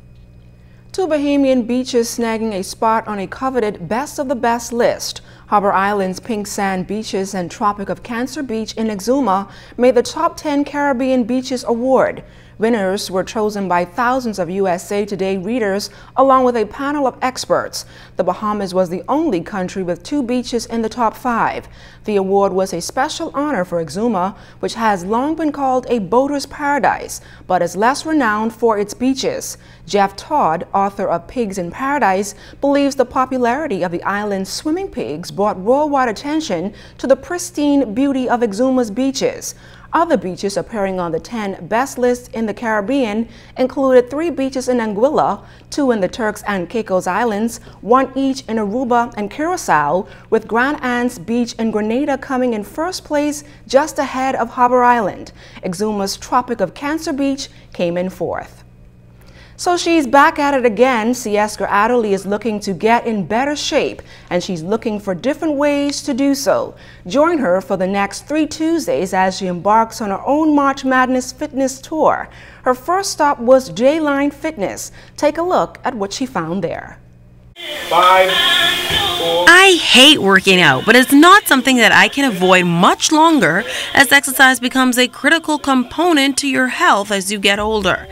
2 Bahamian beaches snagging a spot on a coveted Best of the Best list. Harbor Island's Pink Sand Beaches and Tropic of Cancer Beach in Exuma made the Top 10 Caribbean Beaches Award. Winners were chosen by thousands of USA Today readers along with a panel of experts. The Bahamas was the only country with 2 beaches in the top 5. The award was a special honor for Exuma, which has long been called a boater's paradise, but is less renowned for its beaches. Jeff Todd, author of Pigs in Paradise, believes the popularity of the island's swimming pigs brought worldwide attention to the pristine beauty of Exuma's beaches. Other beaches appearing on the 10 best list in the Caribbean included 3 beaches in Anguilla, 2 in the Turks and Caicos Islands, 1 each in Aruba and Curacao, with Grand Anse Beach in Grenada coming in first place just ahead of Harbor Island. Exuma's Tropic of Cancer Beach came in 4th. So she's back at it again. Sieska Adderley is looking to get in better shape, and she's looking for different ways to do so. Join her for the next 3 Tuesdays as she embarks on her own March Madness fitness tour. Her first stop was J-Line Fitness. Take a look at what she found there. 5, 4. I hate working out, but it's not something that I can avoid much longer, as exercise becomes a critical component to your health as you get older.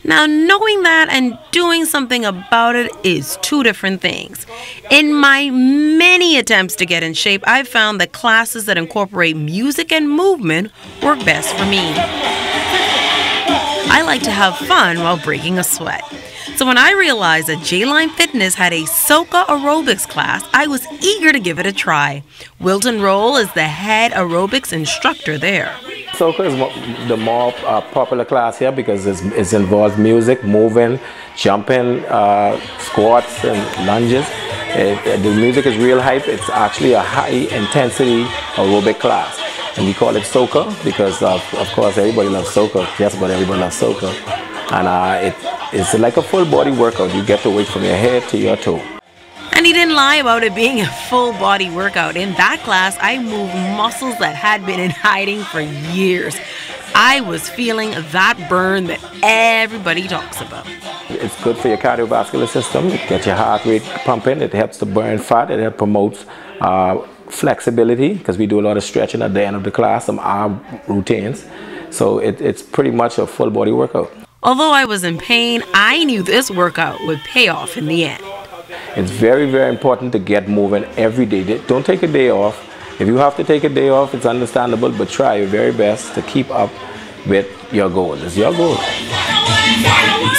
Now, knowing that and doing something about it is 2 different things. In my many attempts to get in shape, I've found that classes that incorporate music and movement work best for me. I like to have fun while breaking a sweat. So when I realized that J-Line Fitness had a soca aerobics class, I was eager to give it a try. Wilton Roll is the head aerobics instructor there. Soca is the more popular class here because it involves music, moving, jumping, squats and lunges. The music is real hype. It's actually a high intensity aerobic class. And we call it soca because of course everybody loves soca. Just about everybody loves soca. And it's like a full body workout. You get to work from your head to your toe. And he didn't lie about it being a full body workout. In that class, I moved muscles that had been in hiding for years. I was feeling that burn that everybody talks about. It's good for your cardiovascular system. It gets your heart rate pumping. It helps to burn fat. It promotes flexibility because we do a lot of stretching at the end of the class, some arm routines. So it's pretty much a full body workout. Although I was in pain, I knew this workout would pay off in the end. It's very, very important to get moving every day. Don't take a day off. If you have to take a day off, it's understandable, but try your very best to keep up with your goals. It's your goal.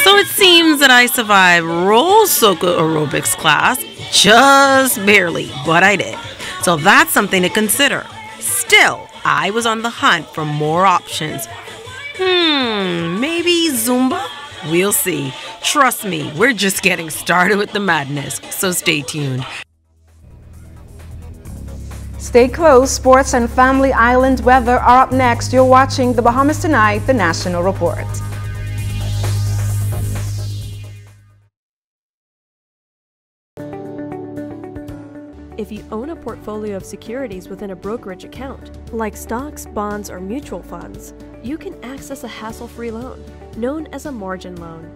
So it seems that I survived Roll Soca aerobics class just barely, but I did. So that's something to consider. Still, I was on the hunt for more options. Maybe Zumba? We'll see. Trust me, we're just getting started with the madness, so stay tuned. Stay close. Sports and family island weather are up next. You're watching The Bahamas Tonight, the National Report. If you own a portfolio of securities within a brokerage account, like stocks, bonds, or mutual funds, you can access a hassle-free loan, known as a margin loan,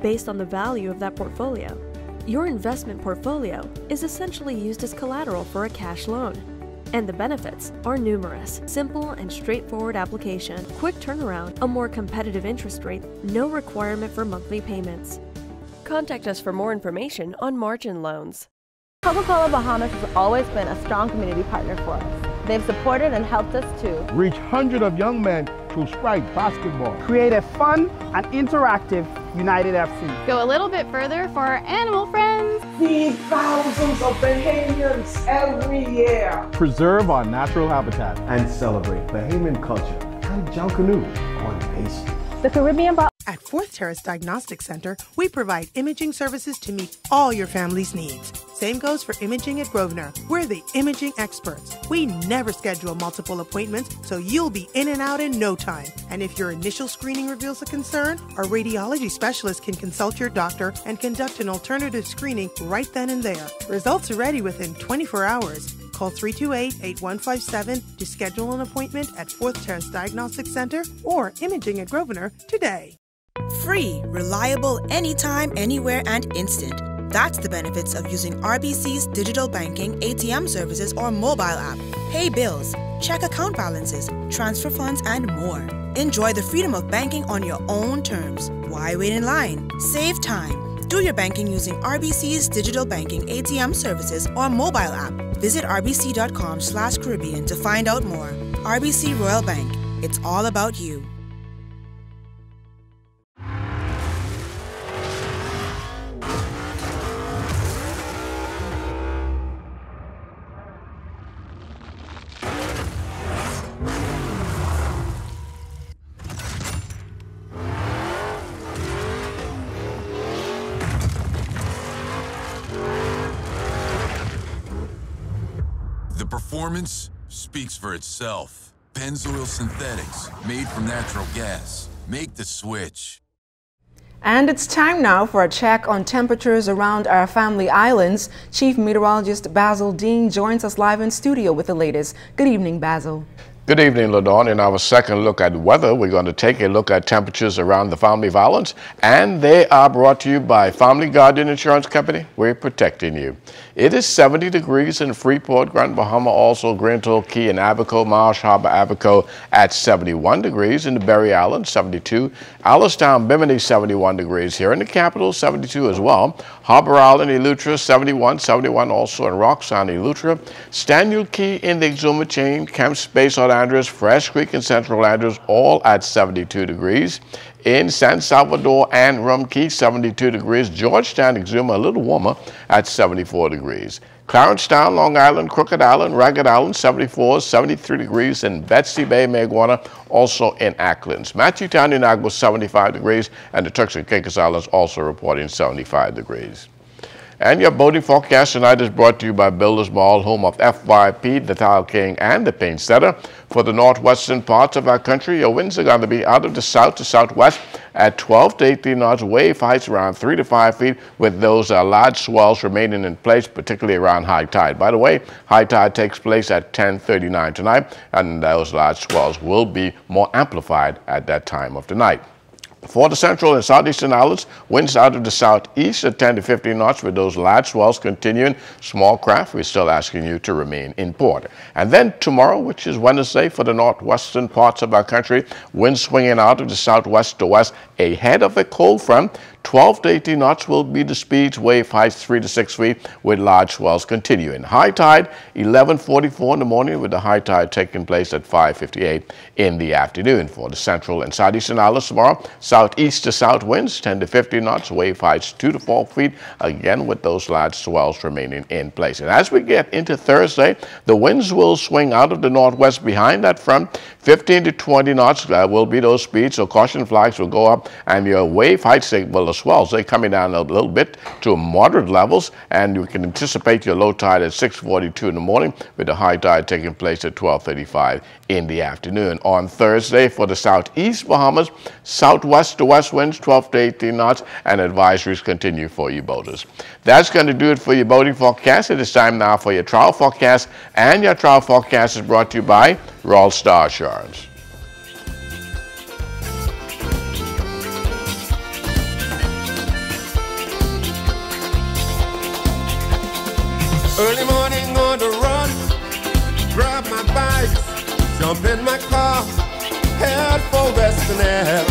based on the value of that portfolio. Your investment portfolio is essentially used as collateral for a cash loan. And the benefits are numerous. Simple and straightforward application, quick turnaround, a more competitive interest rate, no requirement for monthly payments. Contact us for more information on margin loans. Coca-Cola Bahamas has always been a strong community partner for us. They've supported and helped us to reach hundreds of young men through Sprite basketball, create a fun and interactive United FC, go a little bit further for our animal friends, feed thousands of Bahamians every year, preserve our natural habitat, and celebrate Bahamian culture and Junkanoo on Pace. The Caribbean At Fourth Terrace Diagnostic Center, we provide imaging services to meet all your family's needs. Same goes for imaging at Grosvenor. We're the imaging experts. We never schedule multiple appointments, so you'll be in and out in no time. And if your initial screening reveals a concern, our radiology specialist can consult your doctor and conduct an alternative screening right then and there. Results are ready within 24 hours. Call 328-8157 to schedule an appointment at 4th Terrace Diagnostic Center or Imaging at Grosvenor today. Free, reliable, anytime, anywhere, and instant. That's the benefits of using RBC's digital banking, ATM services, or mobile app. Pay bills, check account balances, transfer funds, and more. Enjoy the freedom of banking on your own terms. Why wait in line? Save time. Do your banking using RBC's digital banking, ATM services, or mobile app. Visit rbc.com/Caribbean to find out more. RBC Royal Bank. It's all about you. The performance speaks for itself. Pennzoil Synthetics, made from natural gas. Make the switch. And it's time now for a check on temperatures around our family islands. Chief Meteorologist Basil Dean joins us live in studio with the latest. Good evening, Basil. Good evening, LaDawn. In our second look at weather, we're going to take a look at temperatures around the family islands, and they are brought to you by Family Guardian Insurance Company. We're protecting you. It is 70 degrees in Freeport, Grand Bahama, also Grand Key and Abaco, Marsh Harbor, Abaco at 71 degrees. In the Berry Islands, 72. Alistown, Bimini, 71 degrees. Here in the capital, 72 as well. Harbor Island, Eleuthera, 71. 71 also in Roxanne, Eleuthera. Staniel Key in the Exuma chain, Camp Space on Andros, Fresh Creek and Central Andros, all at 72 degrees. In San Salvador and Rum Key, 72 degrees. Georgetown, Exuma, a little warmer at 74 degrees. Clarencetown, Long Island, Crooked Island, Ragged Island, 74, 73 degrees. In Betsy Bay, Mayaguana, also in Acklands. Matthewtown, Inagua, 75 degrees. And the Turks and Caicos Islands also reporting 75 degrees. And your boating forecast tonight is brought to you by Builders Mall, home of FYP, the Tile King, and the Paint Setter. For the northwestern parts of our country, your winds are going to be out of the south to southwest at 12 to 18 knots, wave heights around 3 to 5 feet, with those large swells remaining in place, particularly around high tide. By the way, high tide takes place at 10:39 tonight, and those large swells will be more amplified at that time of the night. For the central and southeastern islands, winds out of the southeast at 10 to 15 knots with those large swells continuing. Small craft, we're still asking you to remain in port. And then tomorrow, which is Wednesday, for the northwestern parts of our country, winds swinging out of the southwest to west ahead of a cold front. 12 to 18 knots will be the speeds, wave heights 3 to 6 feet with large swells continuing. High tide 11:44 in the morning, with the high tide taking place at 5:58 in the afternoon. For the central and southeastern islands tomorrow, southeast to south winds 10 to 15 knots, wave heights 2 to 4 feet, again with those large swells remaining in place. And as we get into Thursday, the winds will swing out of the northwest behind that front. 15 to 20 knots will be those speeds, so caution flags will go up, and your wave heights, the swells, they're coming down a little bit to moderate levels, and you can anticipate your low tide at 6:42 in the morning, with the high tide taking place at 12:35 in the afternoon. On Thursday, for the southeast Bahamas, southwest to west winds 12 to 18 knots, and advisories continue for you boaters. That's going to do it for your boating forecast. It is time now for your travel forecast, and your travel forecast is brought to you by Royal Star Assurance. Early morning on the run, grab my bike, jump in my car, head for Western Air.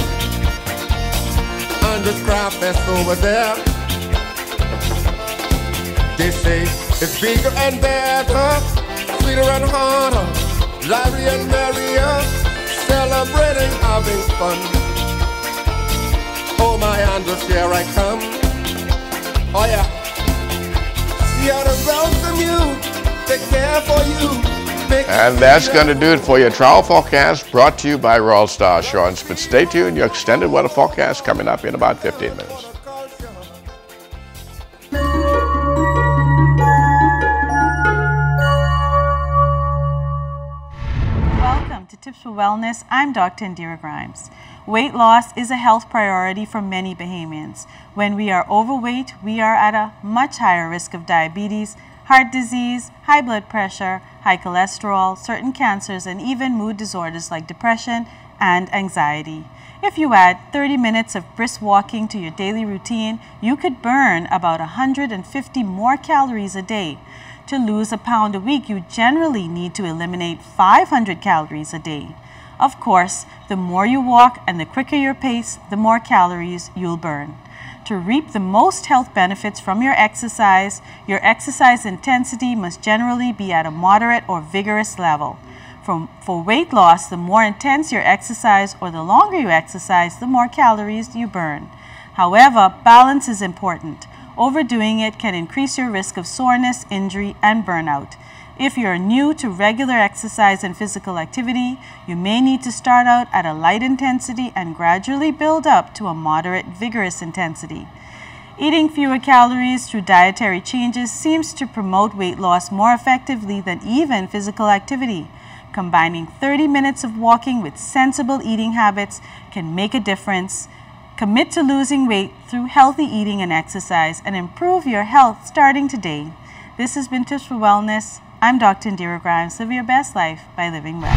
Andros Craft Fest over there. They say it's bigger and better, sweeter and harder, lively and merrier, celebrating, having fun. Oh my Andros, here I come. Oh yeah. Here to welcome you, take care for you. And that's going to do it for your travel forecast, brought to you by Royal Star Assurance. But stay tuned, your extended weather forecast coming up in about 15 minutes. Welcome to Tips for Wellness. I'm Dr. Indira Grimes. Weight loss is a health priority for many Bahamians. When we are overweight, we are at a much higher risk of diabetes, heart disease, high blood pressure, high cholesterol, certain cancers, and even mood disorders like depression and anxiety. If you add 30 minutes of brisk walking to your daily routine, you could burn about 150 more calories a day. To lose a pound a week, you generally need to eliminate 500 calories a day. Of course, the more you walk and the quicker your pace, the more calories you'll burn. To reap the most health benefits from your exercise intensity must generally be at a moderate or vigorous level. For weight loss, the more intense your exercise or the longer you exercise, the more calories you burn. However, balance is important. Overdoing it can increase your risk of soreness, injury, and burnout. If you're new to regular exercise and physical activity, you may need to start out at a light intensity and gradually build up to a moderate, vigorous intensity. Eating fewer calories through dietary changes seems to promote weight loss more effectively than even physical activity. Combining 30 minutes of walking with sensible eating habits can make a difference. Commit to losing weight through healthy eating and exercise and improve your health starting today. This has been Tips for Wellness. I'm Dr. Indira Grimes. Live your best life by living well.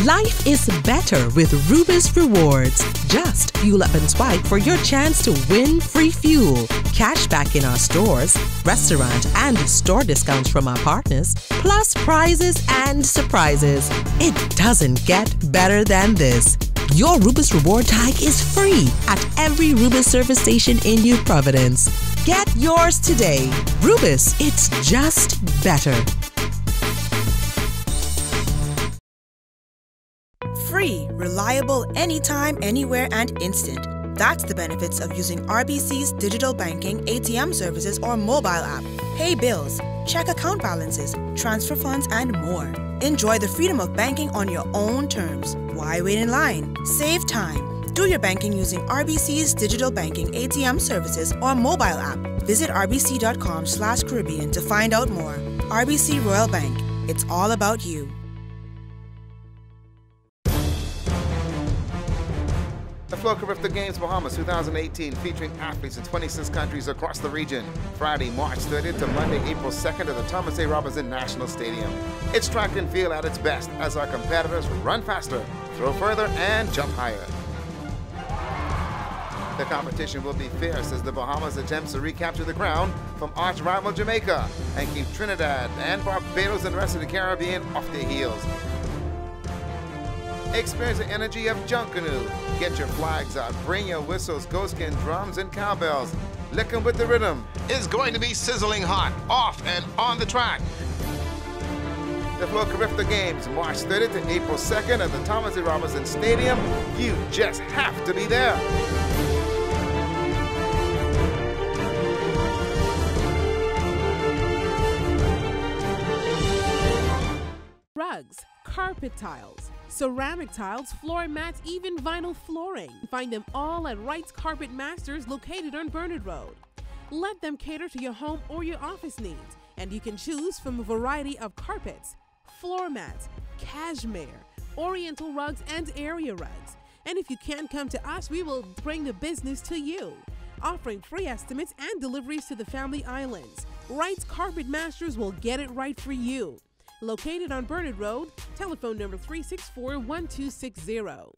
Life is better with Rubis Rewards. Just fuel up and swipe for your chance to win free fuel, cash back in our stores, restaurant and store discounts from our partners, plus prizes and surprises. It doesn't get better than this. Your Rubis Reward tag is free at every Rubis service station in New Providence. Get yours today. Rubis, it's just better. Free, reliable, anytime, anywhere, and instant. That's the benefits of using RBC's digital banking, ATM services, or mobile app. Pay bills, check account balances, transfer funds, and more. Enjoy the freedom of banking on your own terms. Why wait in line? Save time. Do your banking using RBC's digital banking, ATM services, or mobile app. Visit rbc.com/Caribbean to find out more. RBC Royal Bank. It's all about you. The Flow Carifta Games Bahamas 2018, featuring athletes in 26 countries across the region. Friday, March 30th to Monday, April 2nd at the Thomas A. Robinson National Stadium. It's track and field at its best as our competitors run faster, throw further, and jump higher. The competition will be fierce as the Bahamas attempts to recapture the crown from arch rival Jamaica and keep Trinidad and Barbados and the rest of the Caribbean off their heels. Experience the energy of Junkanoo. Get your flags out, bring your whistles, goatskin, drums, and cowbells. Lick 'em with the rhythm. It's going to be sizzling hot, off and on the track. The Flow Carifta Games, March 30th to April 2nd at the Thomas A. Robinson Stadium. You just have to be there. Rugs, carpet tiles, ceramic tiles, floor mats, even vinyl flooring. Find them all at Wright's Carpet Masters located on Bernard Road. Let them cater to your home or your office needs, and you can choose from a variety of carpets, floor mats, cashmere, oriental rugs, and area rugs. And if you can't come to us, we will bring the business to you, offering free estimates and deliveries to the Family Islands. Wright's Carpet Masters will get it right for you. Located on Bernard Road, telephone number 364-1260.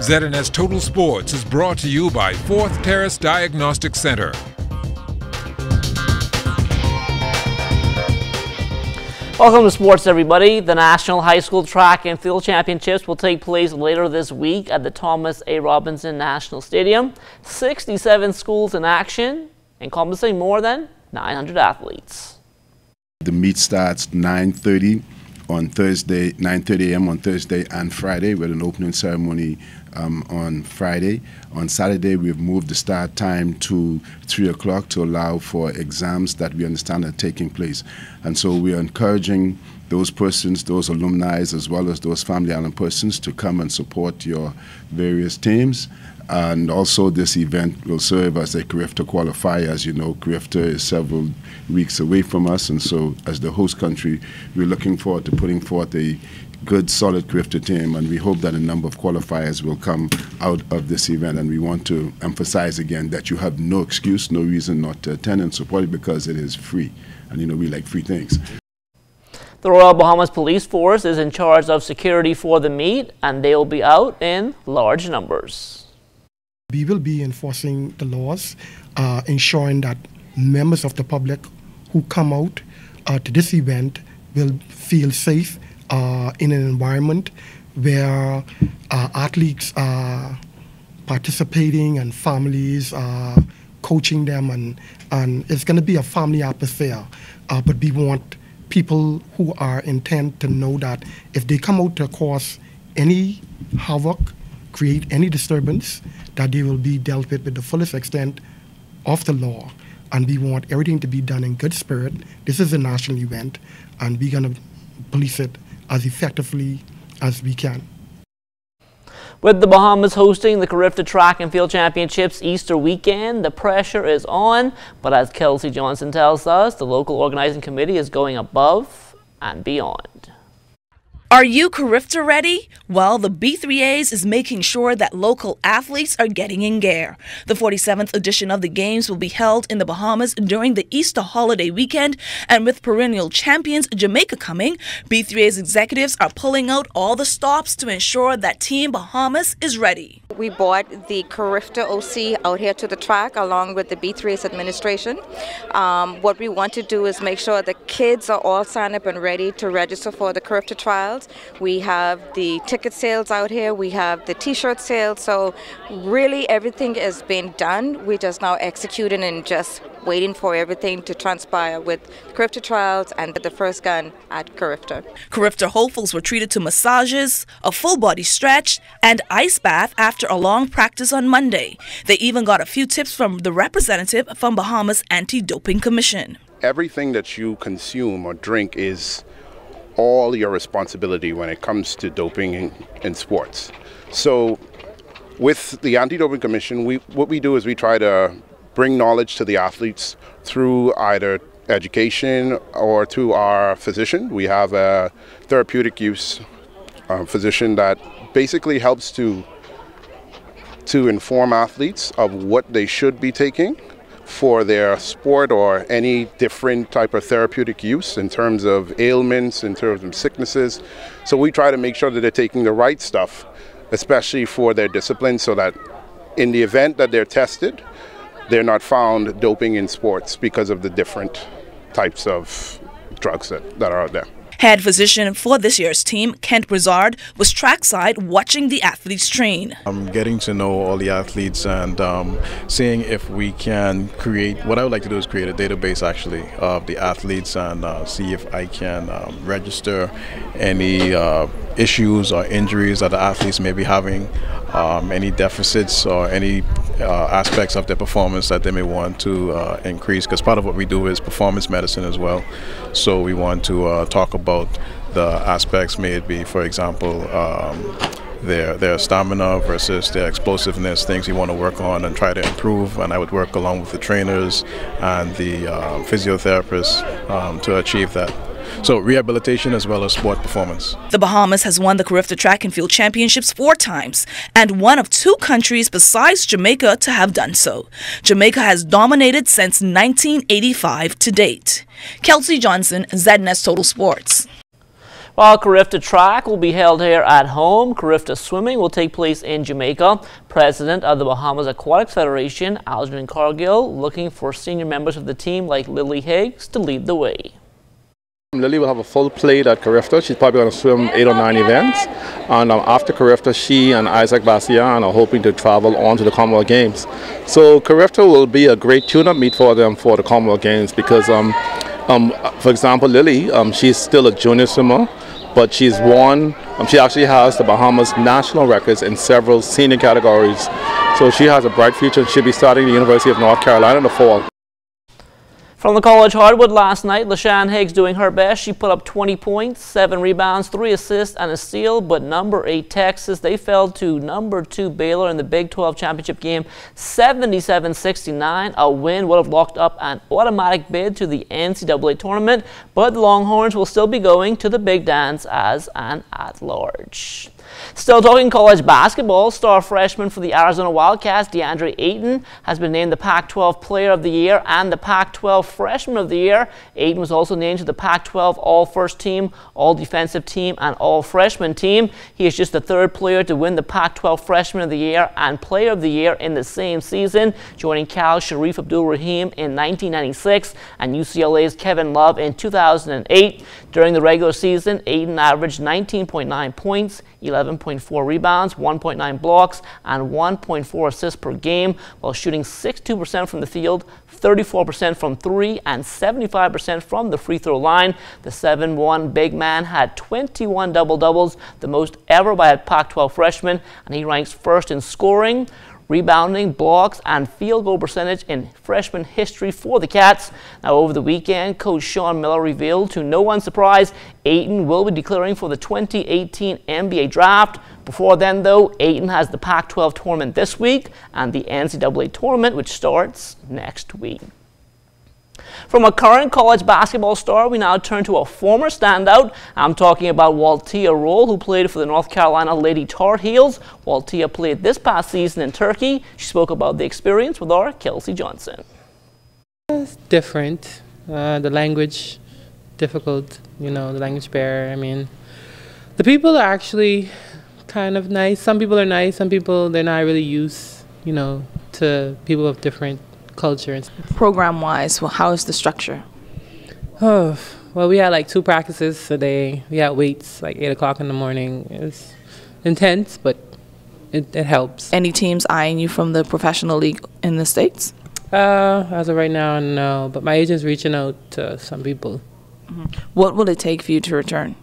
ZNS Total Sports is brought to you by 4th Terrace Diagnostic Center. Welcome to sports, everybody. The National High School Track and Field Championships will take place later this week at the Thomas A. Robinson National Stadium. 67 schools in action, encompassing more than 900 athletes. The meet starts 9:30 on Thursday, 9:30 a.m. on Thursday and Friday, with an opening ceremony on Friday. On Saturday, we've moved the start time to 3 o'clock to allow for exams that we understand are taking place. And so we are encouraging those persons, those alumni, as well as those Family Island persons to come and support your various teams. And also this event will serve as a Carifta qualifier. As you know, Carifta is several weeks away from us, and so as the host country, we're looking forward to putting forth a good, solid Carifta team, and we hope that a number of qualifiers will come out of this event. And we want to emphasize again that you have no excuse, no reason not to attend and support it, because it is free. And we like free things. The Royal Bahamas Police Force is in charge of security for the meet, and they will be out in large numbers. We will be enforcing the laws, ensuring that members of the public who come out to this event will feel safe in an environment where athletes are participating and families are coaching them, and it's going to be a family atmosphere. But we want people who are intent to know that if they come out to cause any havoc, create any disturbance, that they will be dealt with the fullest extent of the law. And we want everything to be done in good spirit. This is a national event, and we're going to police it as effectively as we can. With the Bahamas hosting the Carifta Track and Field Championships Easter weekend, the pressure is on, but as Kelsey Johnson tells us, the local organizing committee is going above and beyond. Are you Carifta ready? Well, the B3As is making sure that local athletes are getting in gear. The 47th edition of the Games will be held in the Bahamas during the Easter holiday weekend, and with perennial champions Jamaica coming, B3A's executives are pulling out all the stops to ensure that Team Bahamas is ready. We brought the Carifta OC out here to the track along with the B3A's administration. What we want to do is make sure the kids are all signed up and ready to register for the Carifta trials. We have the ticket sales out here, we have the t-shirt sales, so really everything has been done. We're just now executing and just waiting for everything to transpire with Carifta trials and the first gun at Carifta. Carifta hopefuls were treated to massages, a full body stretch, and ice bath after a long practice on Monday. They even got a few tips from the representative from Bahamas Anti-Doping Commission. Everything that you consume or drink is all your responsibility when it comes to doping in sports. So with the Anti-Doping Commission, what we do is we try to bring knowledge to the athletes through either education or through our physician. We have a therapeutic use physician that basically helps to inform athletes of what they should be taking for their sport or any different type of therapeutic use in terms of ailments, in terms of sicknesses. So we try to make sure that they're taking the right stuff, especially for their discipline, so that in the event that they're tested, they're not found doping in sports because of the different types of drugs that are out there. Head physician for this year's team, Kent Brizard, was trackside watching the athletes train. I'm getting to know all the athletes and seeing if we can create, what I would like to do is create a database actually of the athletes and see if I can register any issues or injuries that the athletes may be having, any deficits or any aspects of their performance that they may want to increase, because part of what we do is performance medicine as well. So we want to talk about the aspects, may it be, for example, their stamina versus their explosiveness, things you want to work on and try to improve. And I would work along with the trainers and the physiotherapists to achieve that. So rehabilitation as well as sport performance. The Bahamas has won the Carifta Track and Field Championships 4 times and one of 2 countries besides Jamaica to have done so. Jamaica has dominated since 1985 to date. Kelsey Johnson, ZNS Total Sports. While Carifta Track will be held here at home, Carifta Swimming will take place in Jamaica. President of the Bahamas Aquatics Federation, Algernon Cargill, looking for senior members of the team like Lily Higgs to lead the way. Lily will have a full plate at Carifta. She's probably going to swim 8 or 9 events. And after Carifta, she and Isaac Bastian are hoping to travel on to the Commonwealth Games. So Carifta will be a great tune-up meet for them for the Commonwealth Games because, for example, Lily, she's still a junior swimmer, but she's won, she actually has the Bahamas national records in several senior categories. So she has a bright future and she'll be starting the University of North Carolina in the fall. From the college hardwood last night, LaShawn Higgs doing her best. She put up 20 points, 7 rebounds, 3 assists, and a steal. But number 8 Texas, they fell to number 2 Baylor in the Big 12 championship game, 77-69. A win would have locked up an automatic bid to the NCAA tournament, but the Longhorns will still be going to the Big Dance as an at-large. Still talking college basketball, star freshman for the Arizona Wildcats, DeAndre Ayton, has been named the Pac-12 Player of the Year and the Pac-12 Freshman of the Year. Ayton was also named to the Pac-12 All-First Team, All-Defensive Team, and All-Freshman Team. He is just the 3rd player to win the Pac-12 Freshman of the Year and Player of the Year in the same season, joining Cal Sharif Abdul-Rahim in 1996 and UCLA's Kevin Love in 2008. During the regular season, Ayton averaged 19.9 points, 11.4 rebounds, 1.9 blocks, and 1.4 assists per game, while shooting 62% from the field, 34% from 3, and 75% from the free throw line. The 7'1" big man had 21 double-doubles, the most ever by a Pac-12 freshman, and he ranks 1st in scoring, rebounding, blocks, and field goal percentage in freshman history for the Cats. Now, over the weekend, Coach Sean Miller revealed, to no one's surprise, Ayton will be declaring for the 2018 NBA Draft. Before then, though, Ayton has the Pac-12 tournament this week and the NCAA tournament, which starts next week. From a current college basketball star, we now turn to a former standout. I'm talking about Waltia Roll, who played for the North Carolina Lady Tar Heels. Waltia played this past season in Turkey. She spoke about the experience with our Kelsey Johnson. It's different. The language, difficult, the language barrier. I mean, the people are actually kind of nice. Some people are nice. Some people, they're not really used, to people of different cultures. Program-wise, well, how is the structure? Oh, well, we had like 2 practices a day. We had weights like 8 o'clock in the morning. It's intense, but it helps. Any teams eyeing you from the professional league in the States? As of right now, no. But my agent's reaching out to some people. Mm-hmm. What will it take for you to return?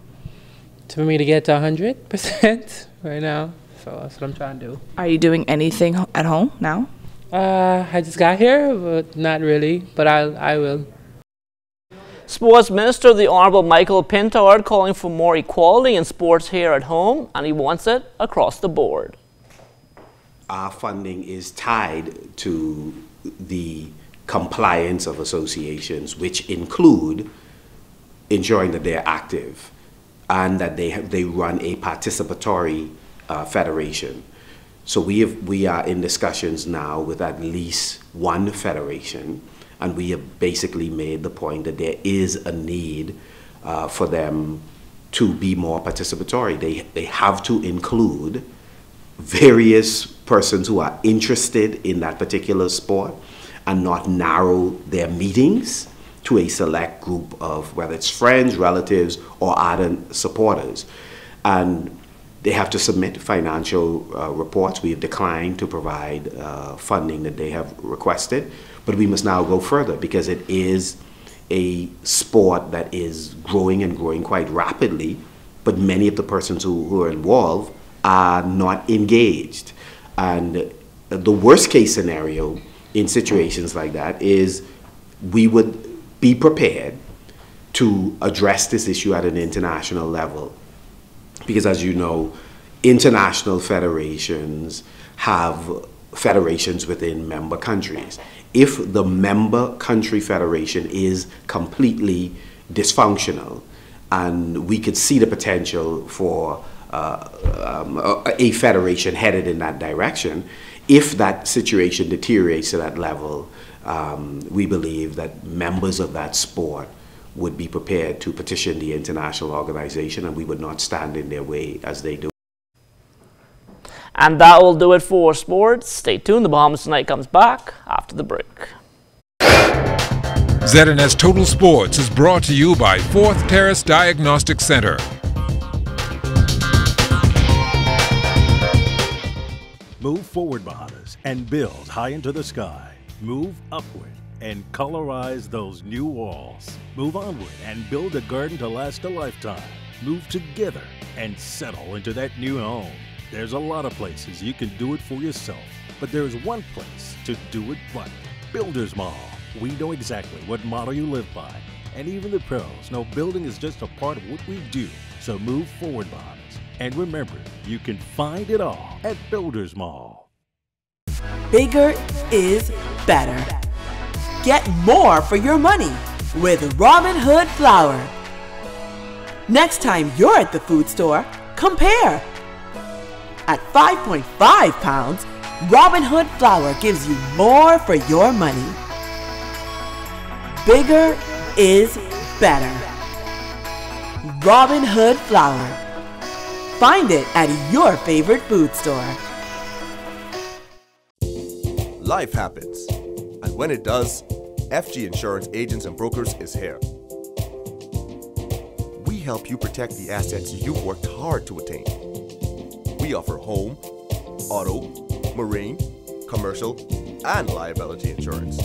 For me to get to 100% right now. So that's what I'm trying to do. Are you doing anything at home now? I just got here, but not really, but I will. Sports Minister, the Honourable Michael Pintard, calling for more equality in sports here at home, and he wants it across the board. Our funding is tied to the compliance of associations, which include ensuring that they're active and that they run a participatory federation. So we are in discussions now with at least one federation, and we have basically made the point that there is a need for them to be more participatory. They have to include various persons who are interested in that particular sport and not narrow their meetings to a select group of, whether it's friends, relatives, or ardent supporters. And they have to submit financial reports. We have declined to provide funding that they have requested, but we must now go further because it is a sport that is growing and growing quite rapidly, but many of the persons who are involved are not engaged. And the worst case scenario in situations like that is we would be prepared to address this issue at an international level. Because as you know, international federations have federations within member countries. If the member country federation is completely dysfunctional, and we could see the potential for a federation headed in that direction, if that situation deteriorates to that level, we believe that members of that sport would be prepared to petition the international organization, and we would not stand in their way as they do. And that will do it for sports. Stay tuned. The Bahamas Tonight comes back after the break. ZNS Total Sports is brought to you by 4th Terrace Diagnostic Center. Move forward, Bahamas, and build high into the sky. Move upward and colorize those new walls. Move onward and build a garden to last a lifetime. Move together and settle into that new home. There's a lot of places you can do it for yourself, but there's one place to do it right. Builders Mall. We know exactly what motto you live by, and even the pros know building is just a part of what we do. So move forward, Bahamas. And remember, you can find it all at Builders Mall. Bigger is better. Get more for your money with Robin Hood Flour. Next time you're at the food store, compare. At 5.5 pounds, Robin Hood Flour gives you more for your money. Bigger is better. Robin Hood Flour. Find it at your favorite food store. Life happens, and when it does, FG Insurance Agents and Brokers is here. We help you protect the assets you've worked hard to attain. We offer home, auto, marine, commercial, and liability insurance.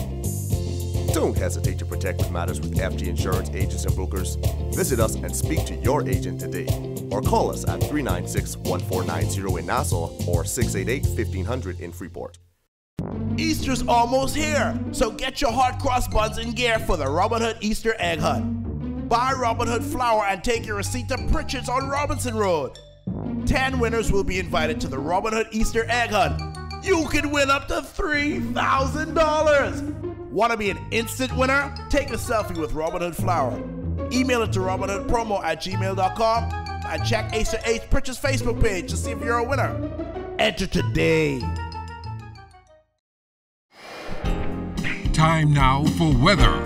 Don't hesitate to protect what matters with FG Insurance Agents and Brokers. Visit us and speak to your agent today, or call us at 396-1490 in Nassau or 688-1500 in Freeport. Easter's almost here, so get your hot cross buns in gear for the Robin Hood Easter Egg Hunt. Buy Robin Hood Flour and take your receipt to Pritchard's on Robinson Road. 10 winners will be invited to the Robin Hood Easter Egg Hunt. You can win up to $3,000. Want to be an instant winner? Take a selfie with Robin Hood Flour. Email it to robinhoodpromo@gmail.com and check Easter Egg Pritchard's Facebook page to see if you're a winner. Enter today. Time now for weather.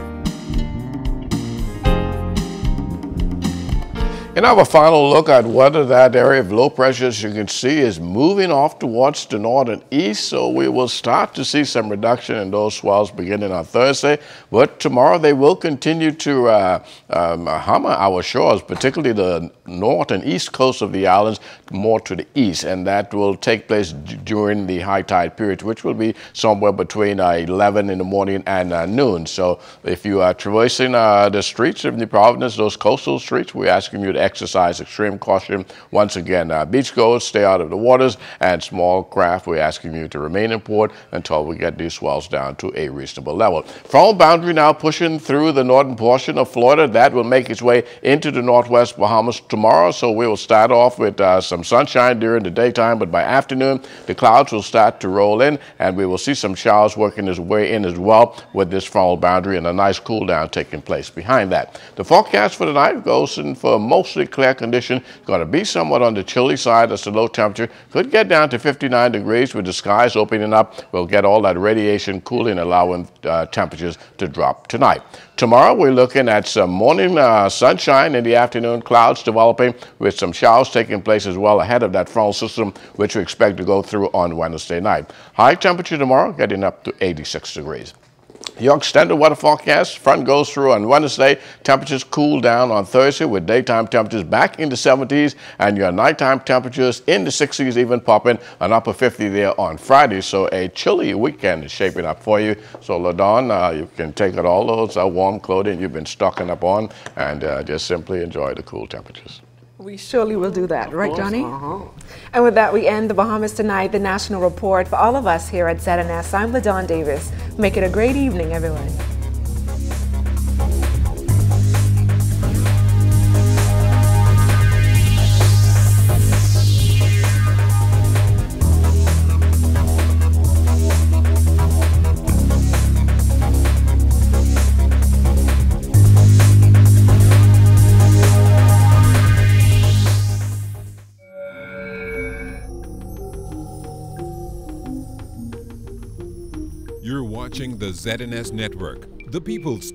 In our final look at weather, that area of low pressure, as you can see, is moving off towards the north and east, so we will start to see some reduction in those swells beginning on Thursday. But tomorrow they will continue to hammer our shores, particularly the north and east coast of the islands, more to the east, and that will take place during the high tide period, which will be somewhere between 11 in the morning and noon. So if you are traversing the streets of New Providence, those coastal streets, we're asking you to exercise extreme caution. Once again, beachgoers, stay out of the waters, and small craft, we're asking you to remain in port until we get these swells down to a reasonable level. Frontal boundary now pushing through the northern portion of Florida. That will make its way into the northwest Bahamas tomorrow, so we will start off with some sunshine during the daytime, but by afternoon, the clouds will start to roll in, and we will see some showers working its way in as well with this frontal boundary and a nice cool down taking place behind that. The forecast for tonight goes in for mostly clear condition. It's going to be somewhat on the chilly side as the low temperature could get down to 59 degrees with the skies opening up. We'll get all that radiation cooling, allowing temperatures to drop tonight. Tomorrow we're looking at some morning sunshine, in the afternoon clouds developing with some showers taking place as well ahead of that frontal system, which we expect to go through on Wednesday night. High temperature tomorrow getting up to 86 degrees. Your extended weather forecast, front goes through on Wednesday. Temperatures cool down on Thursday with daytime temperatures back in the 70s and your nighttime temperatures in the 60s, even popping an upper 50 there on Friday. So a chilly weekend is shaping up for you. So LaDawn, you can take out all those warm clothing you've been stocking up on and just simply enjoy the cool temperatures. We surely will do that, right, Johnny? And with that, we end the Bahamas Tonight, the National Report. For all of us here at ZNS, I'm LaDawn Davis. Make it a great evening, everyone. You're watching the ZNS Network, the People's Station.